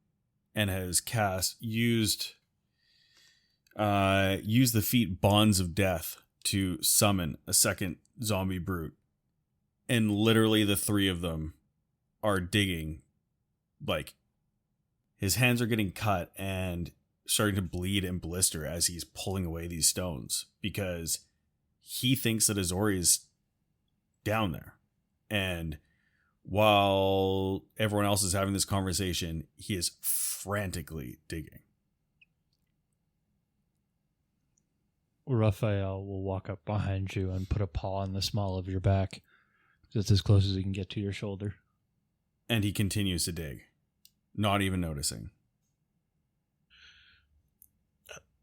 and has used the feat Bonds of Death to summon a second zombie brute, and literally the three of them are digging. Like, his hands are getting cut and starting to bleed and blister as he's pulling away these stones, because he thinks that Azori is down there. And while everyone else is having this conversation, he is frantically digging. Raphael will walk up behind you and put a paw on the small of your back, just as close as he can get to your shoulder. And he continues to dig, not even noticing.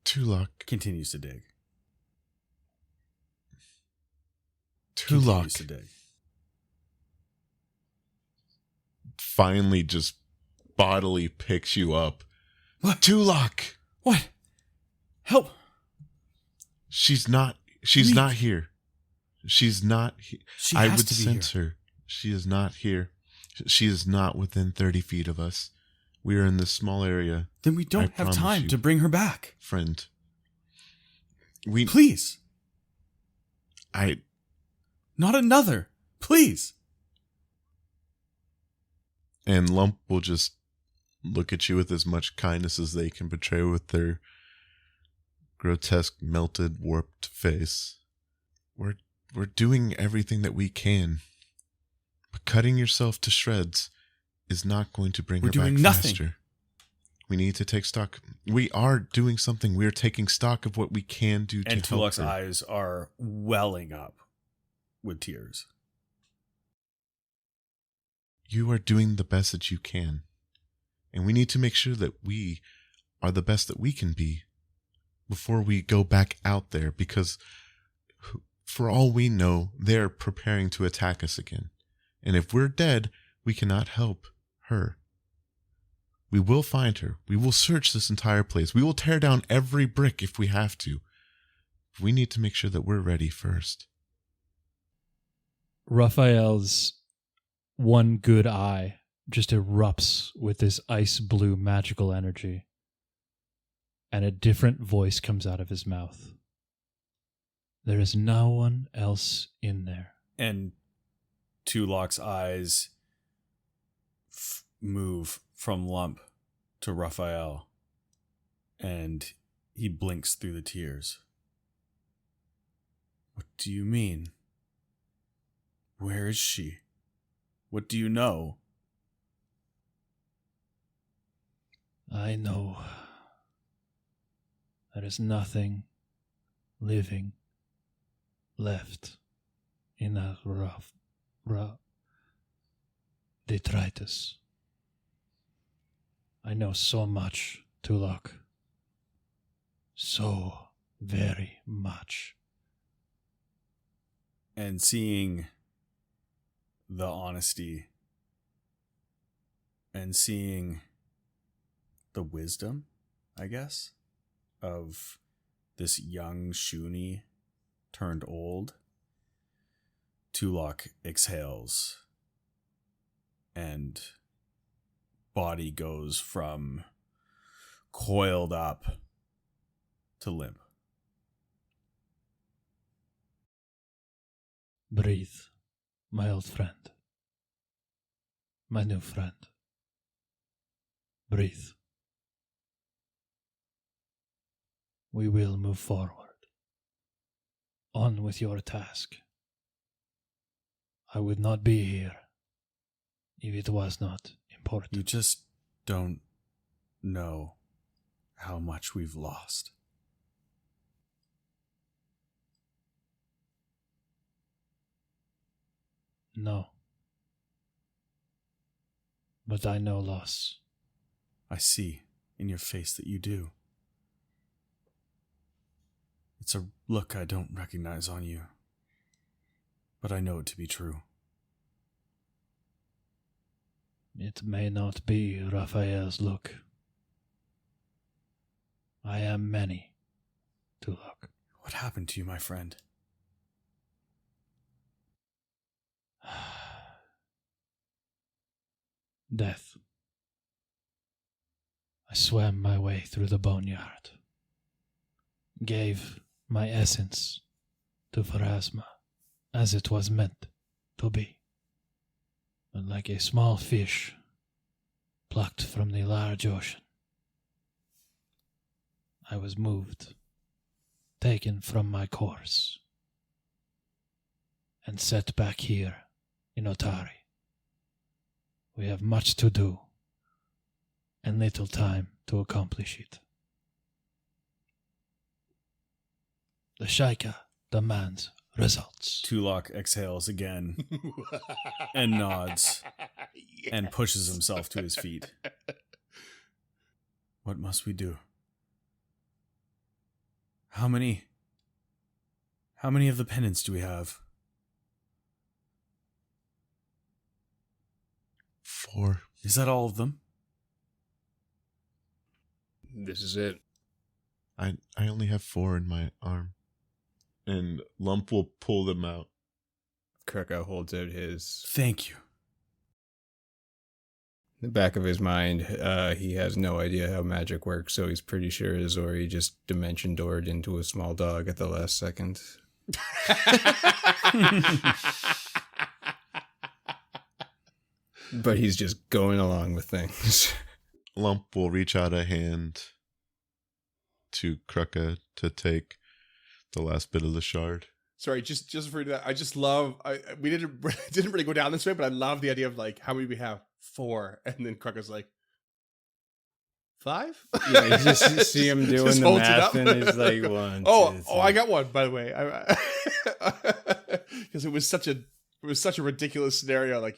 Tulok Continues to dig. Tulok To dig. finally just bodily picks you up. What? Tulok! What? Help! She's not Leave. not here. She's not here. She I has would to be sense here. her. She is not here. She is not within 30 feet of us. We are in this small area, Then we don't I have promise time you. to bring her back. friend. Please. I Not another. Please. and Lump will just look at you with as much kindness as they can portray with their grotesque, melted, warped face. We're doing everything that we can. But cutting yourself to shreds is not going to bring We're her back doing nothing. faster. We need to take stock. We are doing something. We are taking stock of what we can do to And help Tulok's her. eyes are welling up with tears. You are doing the best that you can. And we need to make sure that we are the best that we can be before we go back out there, because for all we know, they're preparing to attack us again. And if we're dead, we cannot help her. We will find her. We will search this entire place. We will tear down every brick if we have to. We need to make sure that we're ready first. Raphael's one good eye just erupts with this ice blue magical energy, and a different voice comes out of his mouth. There is no one else in there. And Tulok's eyes move from Lump to Raphael, and he blinks through the tears. What do you mean? Where is she? What do you know? I know there is nothing living left in that rough detritus. I know so much, Tulok. So very much. And seeing the honesty and seeing the wisdom, I guess, of this young Shuni turned old, Tulok exhales and body goes from coiled up to limp. Breathe, my old friend. My new friend. Breathe. We will move forward. On with your task. I would not be here if it was not important. You just don't know how much we've lost. No. But I know loss. I see in your face that you do. It's a look I don't recognize on you, but I know it to be true. It may not be Raphael's look. I am many to look. What happened to you, my friend? Death. I swam my way through the boneyard. Gave my essence to Pharasma as it was meant to be. But like a small fish plucked from the large ocean, I was moved, taken from my course, and set back here in Otari. We have much to do and little time to accomplish it. The Shaika demands results. Tulok exhales again and nods and pushes himself to his feet. What must we do? How many of the pendants do we have? 4. Is that all of them? This is it. I only have 4 in my arm. And Lump will pull them out. Kreka holds out his. Thank you. In the back of his mind, he has no idea how magic works, so he's pretty sure Azori just dimension doored into a small dog at the last second. But he's just going along with things. Lump will reach out a hand to Kreka to take the last bit of the shard. Sorry, just for that, I just love. We didn't really go down this way, but I love the idea of like how many we have. 4, and then Kreka's like 5. Yeah, you just see him doing Just the holds it math, up. and he's like 1. Oh, 2, 3. I got one, by the way. Because it was such a ridiculous scenario. Like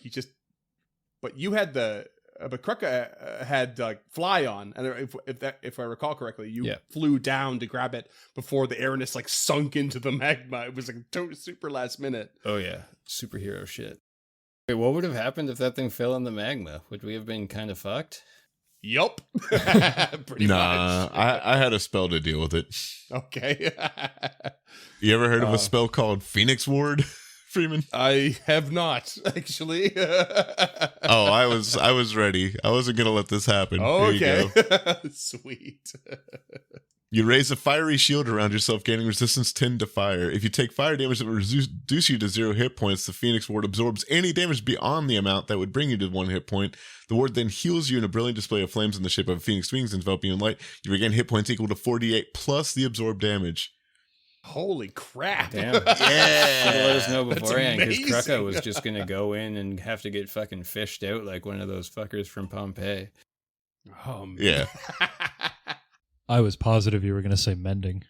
but you had but Kreka had fly on, and if I recall correctly, you flew down to grab it before the airness like sunk into the magma. It was like super last minute. Oh yeah, superhero shit. Wait, what would have happened if that thing fell in the magma? Would we have been kind of fucked? Yup. Pretty much. I had a spell to deal with it. Okay. You ever heard of a spell called Phoenix Ward? Freeman? I have not, actually. Oh, I was ready. I wasn't gonna let this happen. Here you Okay. go. Sweet. You raise a fiery shield around yourself, gaining resistance 10 to fire. If you take fire damage that would reduce you to 0 hit points, the Phoenix Ward absorbs any damage beyond the amount that would bring you to 1 hit point. The ward then heals you in a brilliant display of flames in the shape of phoenix wings, enveloping you in light. You regain hit points equal to 48 plus the absorbed damage. Holy crap. Damn. Should have let us know That's beforehand, because amazing. Krucka was just going to go in and have to get fucking fished out like one of those fuckers from Pompeii. Man. Yeah. I was positive you were going to say mending.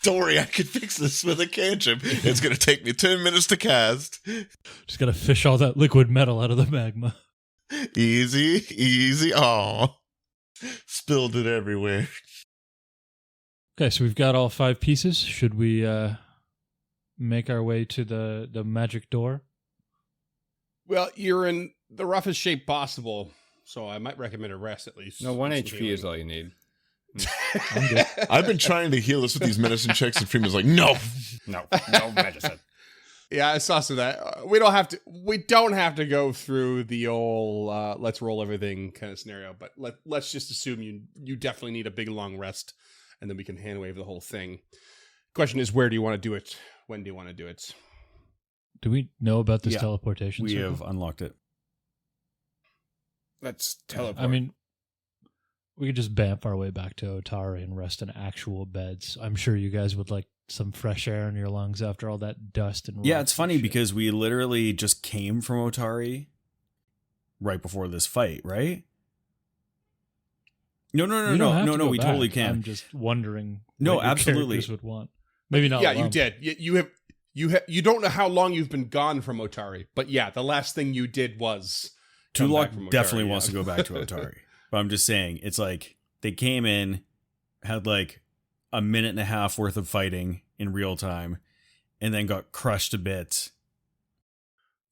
Don't worry, I can fix this with a cantrip. It's going to take me 10 minutes to cast. Just got to fish all that liquid metal out of the magma. Easy, easy. Aw. Spilled it everywhere. Okay, so we've got all 5 pieces. Should we make our way to the magic door? Well, you're in the roughest shape possible, so I might recommend a rest at least. No, 1 Some HP healing. is all you need. I'm good. I've been trying to heal us with these medicine checks, and Freeman's like, no. No medicine. Yeah, I saw some of that. We don't have to go through the old let's roll everything kind of scenario, but let's just assume you definitely need a big long rest, and then we can hand wave the whole thing. Question is, where do you want to do it? When do you want to do it? Do we know about this Yeah, teleportation We circle? have unlocked it. Let's teleport. I mean, we could just bamf our way back to Otari and rest in actual beds. I'm sure you guys would like some fresh air in your lungs after all that dust and Yeah, rocks it's and funny shit. because we literally just came from Otari right before this fight, right? No. We don't have to go We back. totally can. I'm just wondering. No, what your absolutely. characters would want. Maybe not. Yeah, you Lump. did. You don't know how long you've been gone from Otari, but yeah, the last thing you did was come back from Tulok Otari, definitely yeah. wants to go back to Otari. But I'm just saying, it's like they came in, had like a minute and a half worth of fighting in real time, and then got crushed to bits.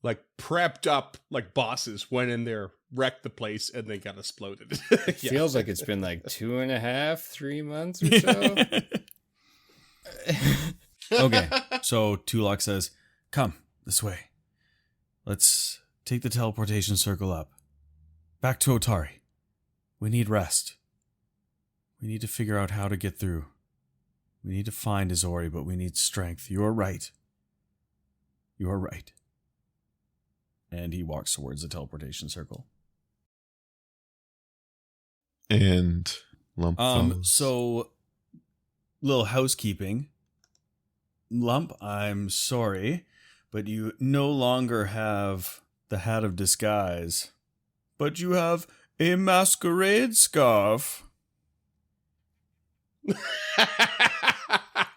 Like prepped up like bosses, went in there, wrecked the place, and then got exploded. it feels like it's been like 2.5, 3 months or so. Okay, so Tulok says, "Come this way. Let's take the teleportation circle up. Back to Otari. We need rest. We need to figure out how to get through. We need to find Izori, but we need strength. You're right. You're right." And he walks towards the teleportation circle. And Lump follows. So, little housekeeping. Lump, I'm sorry, but you no longer have the hat of disguise, but you have a masquerade scarf.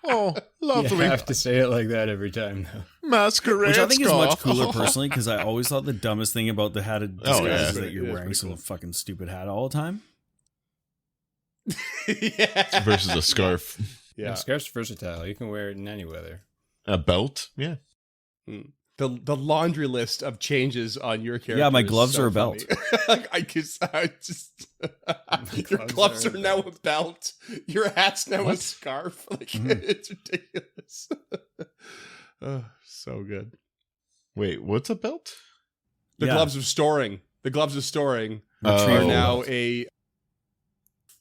Oh, You lovely. have to say it like that every time, though. Masquerade Which I think is much scarf. cooler personally, because I always thought the dumbest thing about the hat of disguise Oh, yeah. is that you're It is wearing pretty some cool. fucking stupid hat all the time. Yeah. Versus a scarf. Yeah, Yeah. scarf's versatile. You can wear it in any weather. A belt? Yeah. The laundry list of changes on your character. Yeah, my is gloves so are a belt. funny. I just your gloves are now a belt. Your hat's now a What? scarf. Like Mhm. it's ridiculous. Oh, so good. Wait, what's a belt? The Yeah. gloves of storing. The gloves of storing Oh. are Retrieval now belt. a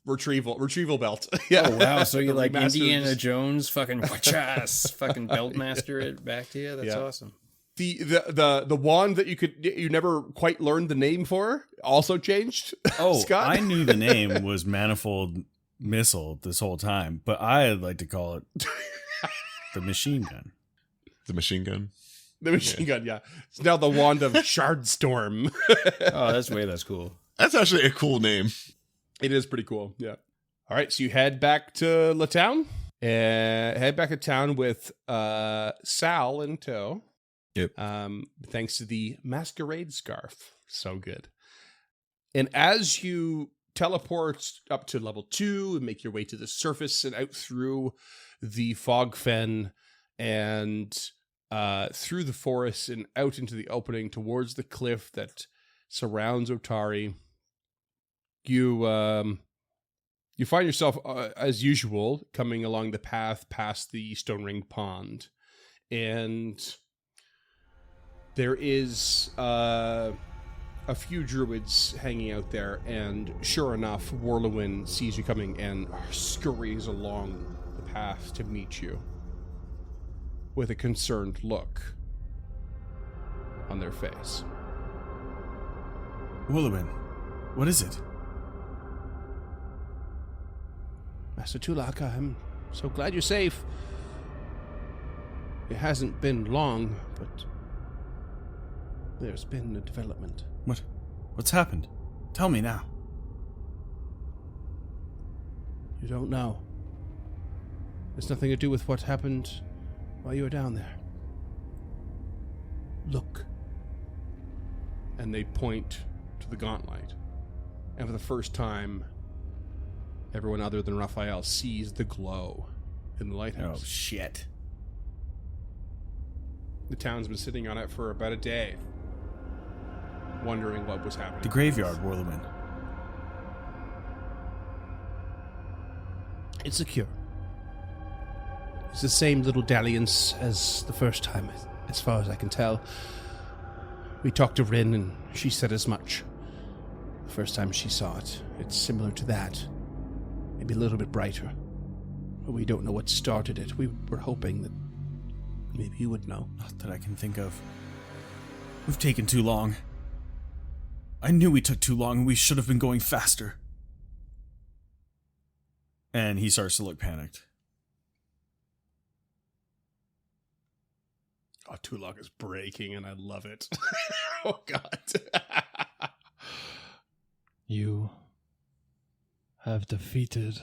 retrieval belt. Yeah. Oh wow! So you The like remasters. Indiana Jones, fucking wachas, fucking belt master it back to you? That's Yeah. awesome. The wand that you never quite learned the name for also changed. Oh, Scott? I knew the name was Manifold Missile this whole time, but I'd like to call it the machine gun. The machine gun? The machine gun, yeah. It's now the wand of Shardstorm. Oh, that's way less cool. That's actually a cool name. It is pretty cool, yeah. All right, so you head back to La Town. Head back to town with Sal in tow. Yep. Thanks to the masquerade scarf. So good. And as you teleport up to level 2 and make your way to the surface and out through the fog fen and through the forest and out into the opening towards the cliff that surrounds Otari, you find yourself, as usual, coming along the path past the Stone Ring Pond. and there is a few druids hanging out there, and sure enough, Warlewin sees you coming and scurries along the path to meet you with a concerned look on their face. Woolowin, what is it? Master Tulak, I'm so glad you're safe. It hasn't been long, but there's been a development. What's happened? Tell me now. You don't know. It's nothing to do with what happened while you were down there. Look. And they point to the gauntlet. And for the first time, everyone other than Raphael sees the glow in the lighthouse. Oh, shit. The town's been sitting on it for about a day, wondering what was happening. The graveyard, Woolowin. It's secure. It's the same little dalliance as the first time, as far as I can tell. We talked to Rin, and she said as much. The first time she saw it, it's similar to that. Maybe a little bit brighter. But we don't know what started it. We were hoping that maybe you would know. Not that I can think of. We've taken too long. I knew we took too long and we should have been going faster. And he starts to look panicked. Oh, Tulak is breaking, and I love it. Oh, God. You have defeated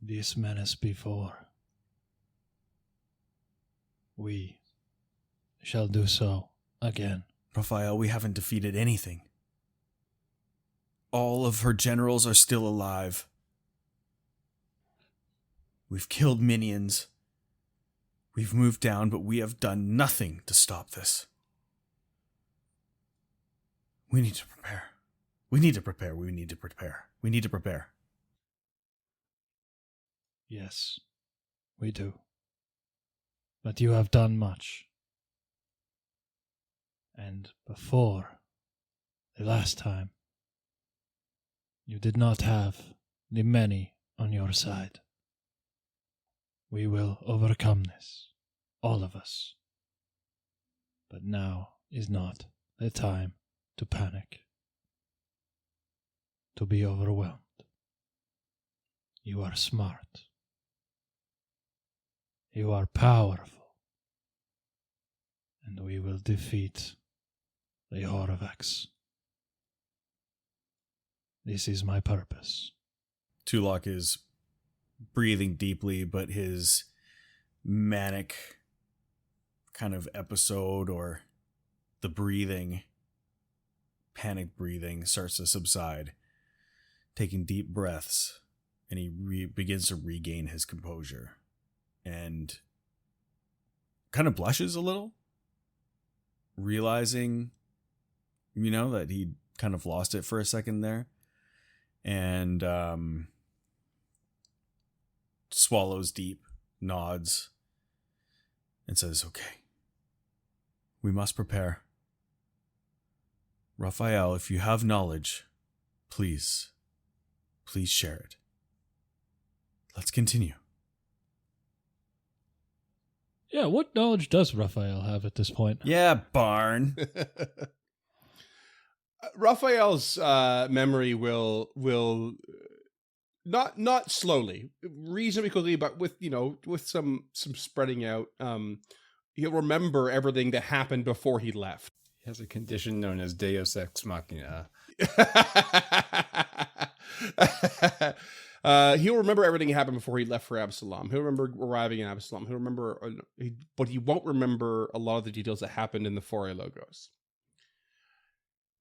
this menace before. We shall do so again. Raphael, we haven't defeated anything. All of her generals are still alive. We've killed minions. We've moved down, but we have done nothing to stop this. We need to prepare. We need to prepare. We need to prepare. We need to prepare. Yes, we do. But you have done much. And before the last time, you did not have the many on your side. We will overcome this, all of us. But now is not the time to panic, to be overwhelmed. You are smart. You are powerful. And we will defeat the Horvax. This is my purpose. Tulak is breathing deeply, but his manic kind of episode, or the breathing, panic breathing, starts to subside, taking deep breaths, and he begins to regain his composure and kind of blushes a little, realizing, that he kind of lost it for a second there, and swallows deep, nods, and says, "Okay, we must prepare. Raphael, if you have knowledge, please share it. Let's continue." Yeah, what knowledge does Raphael have at this point? Yeah, Barn. Raphael's memory will not slowly, reasonably quickly, but with some spreading out. He'll remember everything that happened before he left. He has a condition known as Deus Ex Machina. He'll remember everything that happened before he left for Absalom. He'll remember arriving in Absalom. He'll remember, but he won't remember a lot of the details that happened in the Foray Logos.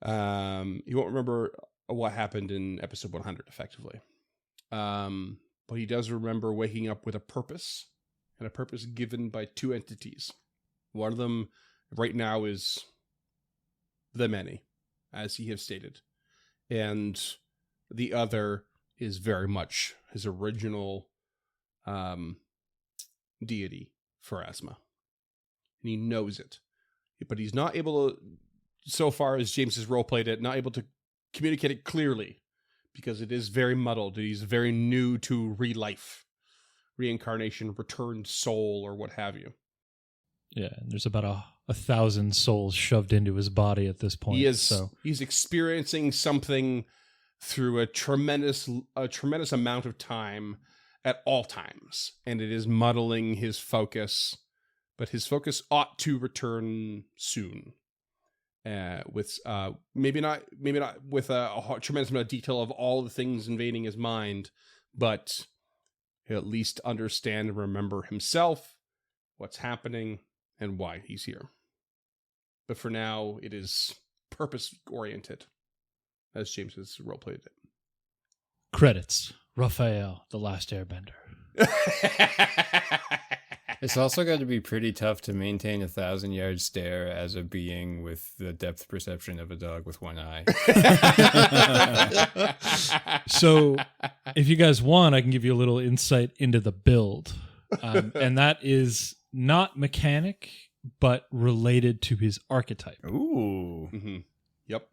He won't remember what happened in episode 100, effectively. But he does remember waking up with a purpose, and a purpose given by two entities. One of them right now is the many, as he has stated. And the other is very much his original deity Pharasma. And he knows it. But he's not able to, so far as James has roleplayed it, not able to communicate it clearly because it is very muddled. He's very new to relife, reincarnation, returned soul, or what have you. Yeah, and there's about 1,000 souls shoved into his body at this point. He's experiencing something through a tremendous amount of time at all times, and it is muddling his focus. But his focus ought to return soon, with maybe not with a tremendous amount of detail of all the things invading his mind, but he'll at least understand and remember himself, what's happening, and why he's here. But for now, it is purpose-oriented, as James has roleplayed it. Credits. Raphael, The Last Airbender. It's also got to be pretty tough to maintain 1,000-yard stare as a being with the depth perception of a dog with one eye. So, if you guys want, I can give you a little insight into the build. And that is not mechanic, but related to his archetype. Ooh. Mm-hmm. Yep.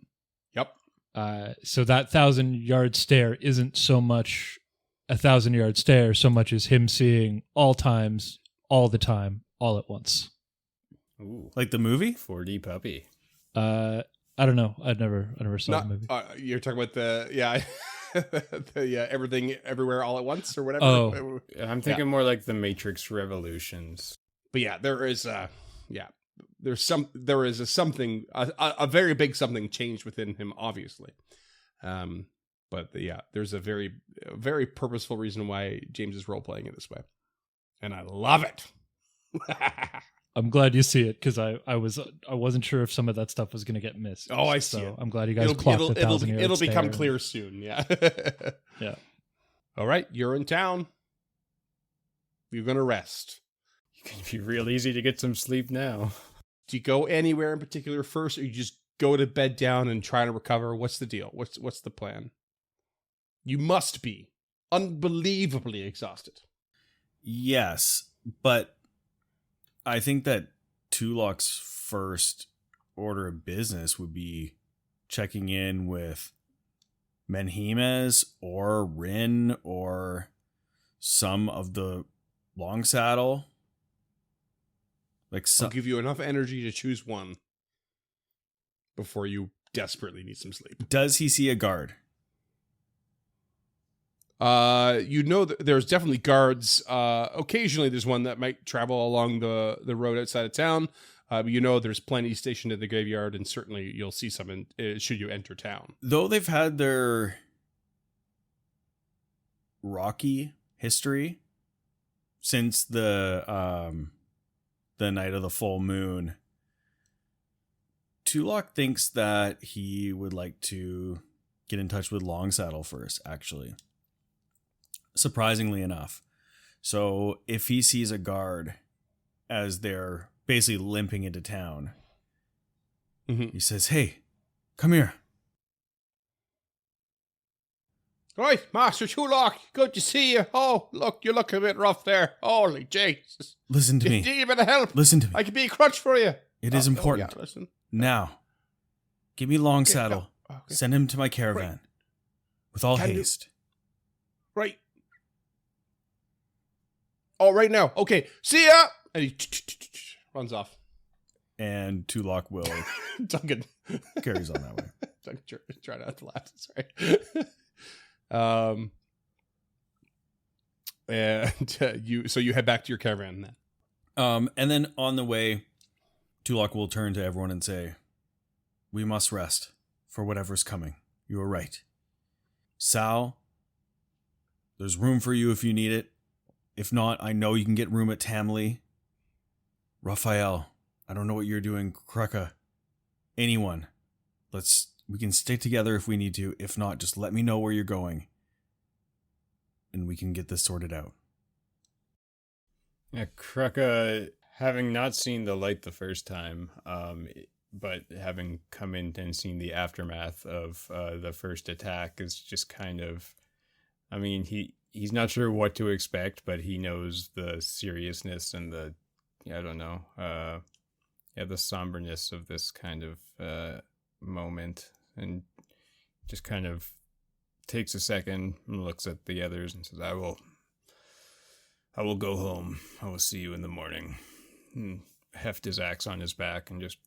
So that 1,000-yard stare isn't so much a 1,000-yard stare, so much as him seeing all times, all the time, all at once. Ooh, Like the movie? 4D puppy. I don't know. I never saw the movie. You're talking about the everything everywhere all at once or whatever. Oh. I'm thinking more like the Matrix Revolutions. But yeah, there is a very big something changed within him, obviously. There's a very purposeful reason why James is role playing it this way, and I love it. I'm glad you see it because I wasn't sure if some of that stuff was going to get missed. Oh, I see so it. I'm glad you guys clocked the 1,000-yard It'll become stare. clear soon. Yeah. Yeah. All right, you're in town. You're gonna rest. It can be real easy to get some sleep now. Do you go anywhere in particular first, or you just go to bed down and try to recover? What's the deal? What's the plan? You must be unbelievably exhausted. Yes, but I think that Tulok's first order of business would be checking in with Menhimes or Rin or some of the long saddle. I'll give you enough energy to choose one before you desperately need some sleep. Does he see a guard? There's definitely guards. Occasionally there's one that might travel along the road outside of town. But there's plenty stationed in the graveyard, and certainly you'll see some should you enter town. Though they've had their rocky history since the night of the full moon, Tulok thinks that he would like to get in touch with Longsaddle first, actually. Surprisingly enough. So if he sees a guard as they're basically limping into town, he says, "Hey, come here." Right, Master Tulok, good to see you. Oh, look, you look a bit rough there. Holy Jesus. Listen to You me. need a bit of help. Listen to me. I can be a crutch for you. It is important. Yeah, listen. Now, give me Longsaddle. Okay. Send him to my caravan. With all Can you- haste. Right. Oh, right now. Okay, see ya. And he runs off. And Tulok will Duncan. carries on that way. Duncan, try not to laugh. Sorry. And you head back to your caravan then. And then on the way, Tulok will turn to everyone and say, "We must rest for whatever's coming. You are right. Sal, there's room for you if you need it. If not, I know you can get room at Tamley. Raphael, I don't know what you're doing. Krucka, anyone. We can stick together if we need to. If not, just let me know where you're going. And we can get this sorted out." Yeah, Krucka, having not seen the light the first time, but having come in and seen the aftermath of the first attack, is just kind of, he's not sure what to expect, but he knows the seriousness and the I don't know, the somberness of this kind of moment, and just kind of takes a second and looks at the others and says, I will go home. I will see you in the morning. And heft his axe on his back and just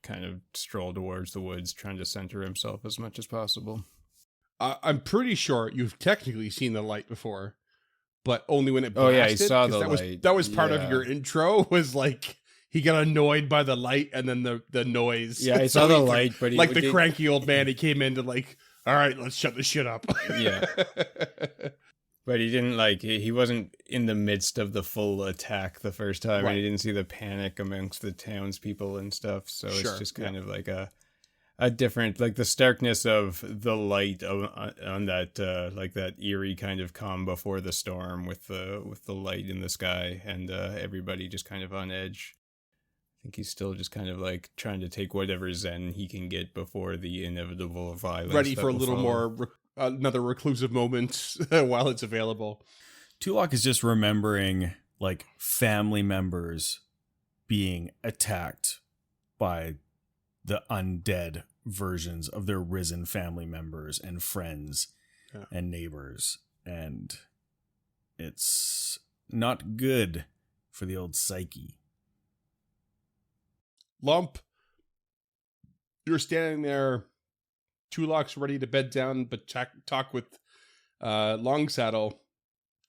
kind of stroll towards the woods, trying to center himself as much as possible. I'm pretty sure you've technically seen the light before, but only when it Oh, blasted. yeah, he saw 'cause the that light. that was part Yeah. of your intro, was like he got annoyed by the light and then the noise. Yeah, I So saw the he- light, but he like the did- cranky old man, he came in to like, all right, let's shut this shit up. Yeah. But he didn't he wasn't in the midst of the full attack the first time, Right. and he didn't see the panic amongst the townspeople and stuff. So Sure, it's just kind of like a different, like the starkness of the light on that like that eerie kind of calm before the storm with the light in the sky, and everybody just kind of on edge. I think he's still just kind of like trying to take whatever zen he can get before the inevitable violence. Ready that for a will little follow. more another reclusive moment while it's available. Tulok is just remembering like family members being attacked by the undead versions of their risen family members and friends and neighbors, and it's not good for the old psyche. Lump, you're standing there, Tulok's ready to bed down, but talk with Longsaddle.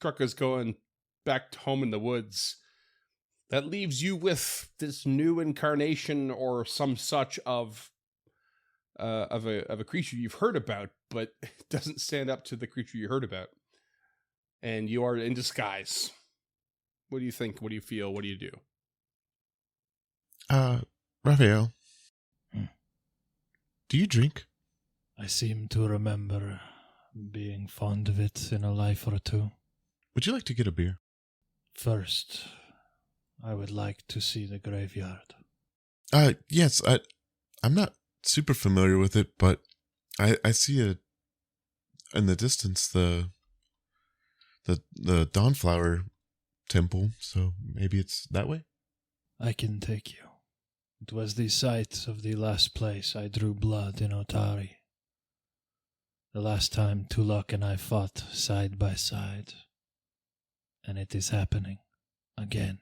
Kruka's going back home in the woods. That leaves you with this new incarnation or some such of a creature you've heard about, but it doesn't stand up to the creature you heard about. And you are in disguise. What do you think? What do you feel? What do you do? Raphael, Hmm. do you drink? I seem to remember being fond of it in a life or two. Would you like to get a beer? First, I would like to see the graveyard. Yes, I'm not super familiar with it, but I see in the distance the Dawnflower temple, so maybe it's that way? I can take you. It was the site of the last place I drew blood in Otari. The last time Tulok and I fought side by side. And it is happening again.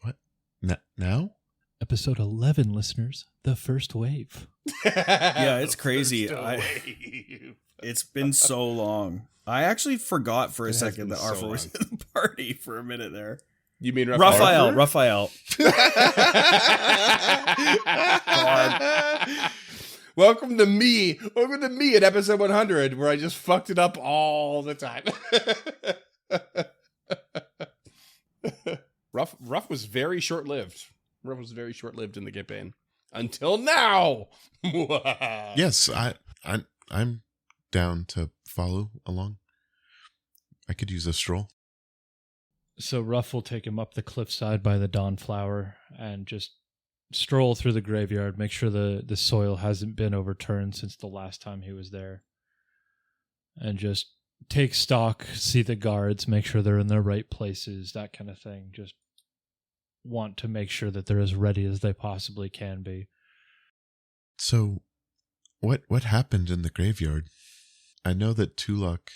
What? Now? Episode 11, listeners. The first wave. Yeah, it's crazy. First I- wave. It's been so long. I actually forgot for a It has second been that Arthur so was long. in the party for a minute there. You mean Raphael. Welcome to me. Welcome to me at episode 100, where I just fucked it up all the time. Ruff was very short-lived. Ruff was very short-lived in the campaign until now. Yes, I'm down to follow along. I could use a stroll. So Ruff will take him up the cliffside by the Dawnflower and just stroll through the graveyard, make sure the soil hasn't been overturned since the last time he was there. And just take stock, see the guards, make sure they're in their right places, that kind of thing. Just want to make sure that they're as ready as they possibly can be. So, what happened in the graveyard? I know that Tulok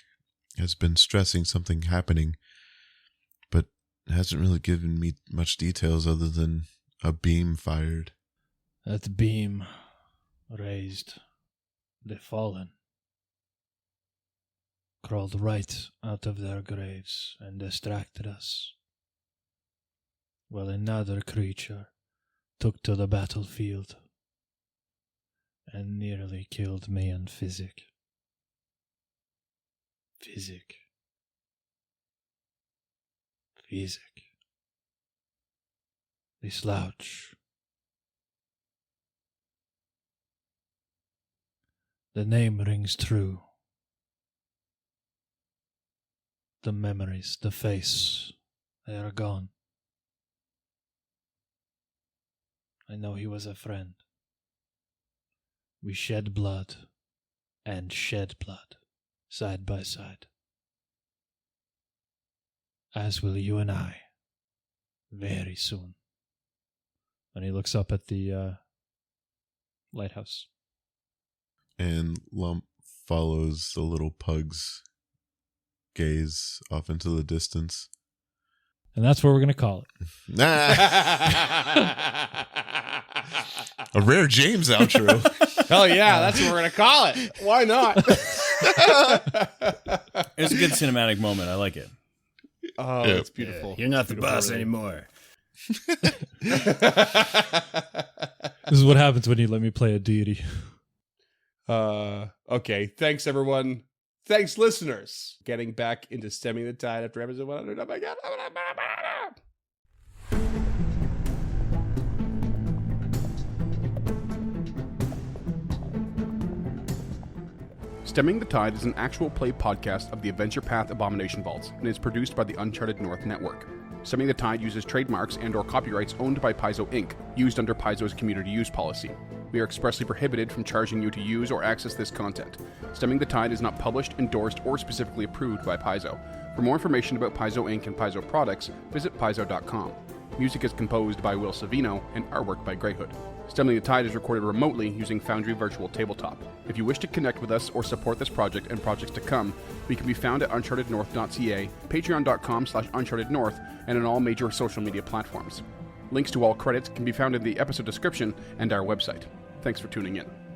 has been stressing something happening, but hasn't really given me much details other than a beam fired. That beam raised the fallen, crawled right out of their graves and distracted us, while another creature took to the battlefield and nearly killed me and Physic. Physic. The slouch. The name rings true. The memories, the face, they are gone. I know he was a friend. We shed blood and shed blood side by side. As will you and I. very soon. And he looks up at the lighthouse. And Lump follows the little pug's gaze off into the distance. And that's what we're going to call it. A rare James outro. Hell yeah, that's what we're going to call it. Why not? It's a good cinematic moment. I like it. Oh, it's beautiful. You're not the Beautiful, boss really. anymore. This is what happens when you let me play a deity. Okay, thanks everyone. Thanks listeners. Getting back into stemming the tide after episode 100. Oh my god. Stemming the Tide is an actual play podcast of the Adventure Path Abomination Vaults and is produced by the Uncharted North Network. Stemming the Tide uses trademarks and/or copyrights owned by Paizo Inc., used under Paizo's community use policy. We are expressly prohibited from charging you to use or access this content. Stemming the Tide is not published, endorsed, or specifically approved by Paizo. For more information about Paizo Inc. and Paizo products, visit paizo.com. Music is composed by Will Savino and artwork by Greyhood. Stemming the Tide is recorded remotely using Foundry Virtual Tabletop. If you wish to connect with us or support this project and projects to come, we can be found at unchartednorth.ca, patreon.com/unchartednorth, and on all major social media platforms. Links to all credits can be found in the episode description and our website. Thanks for tuning in.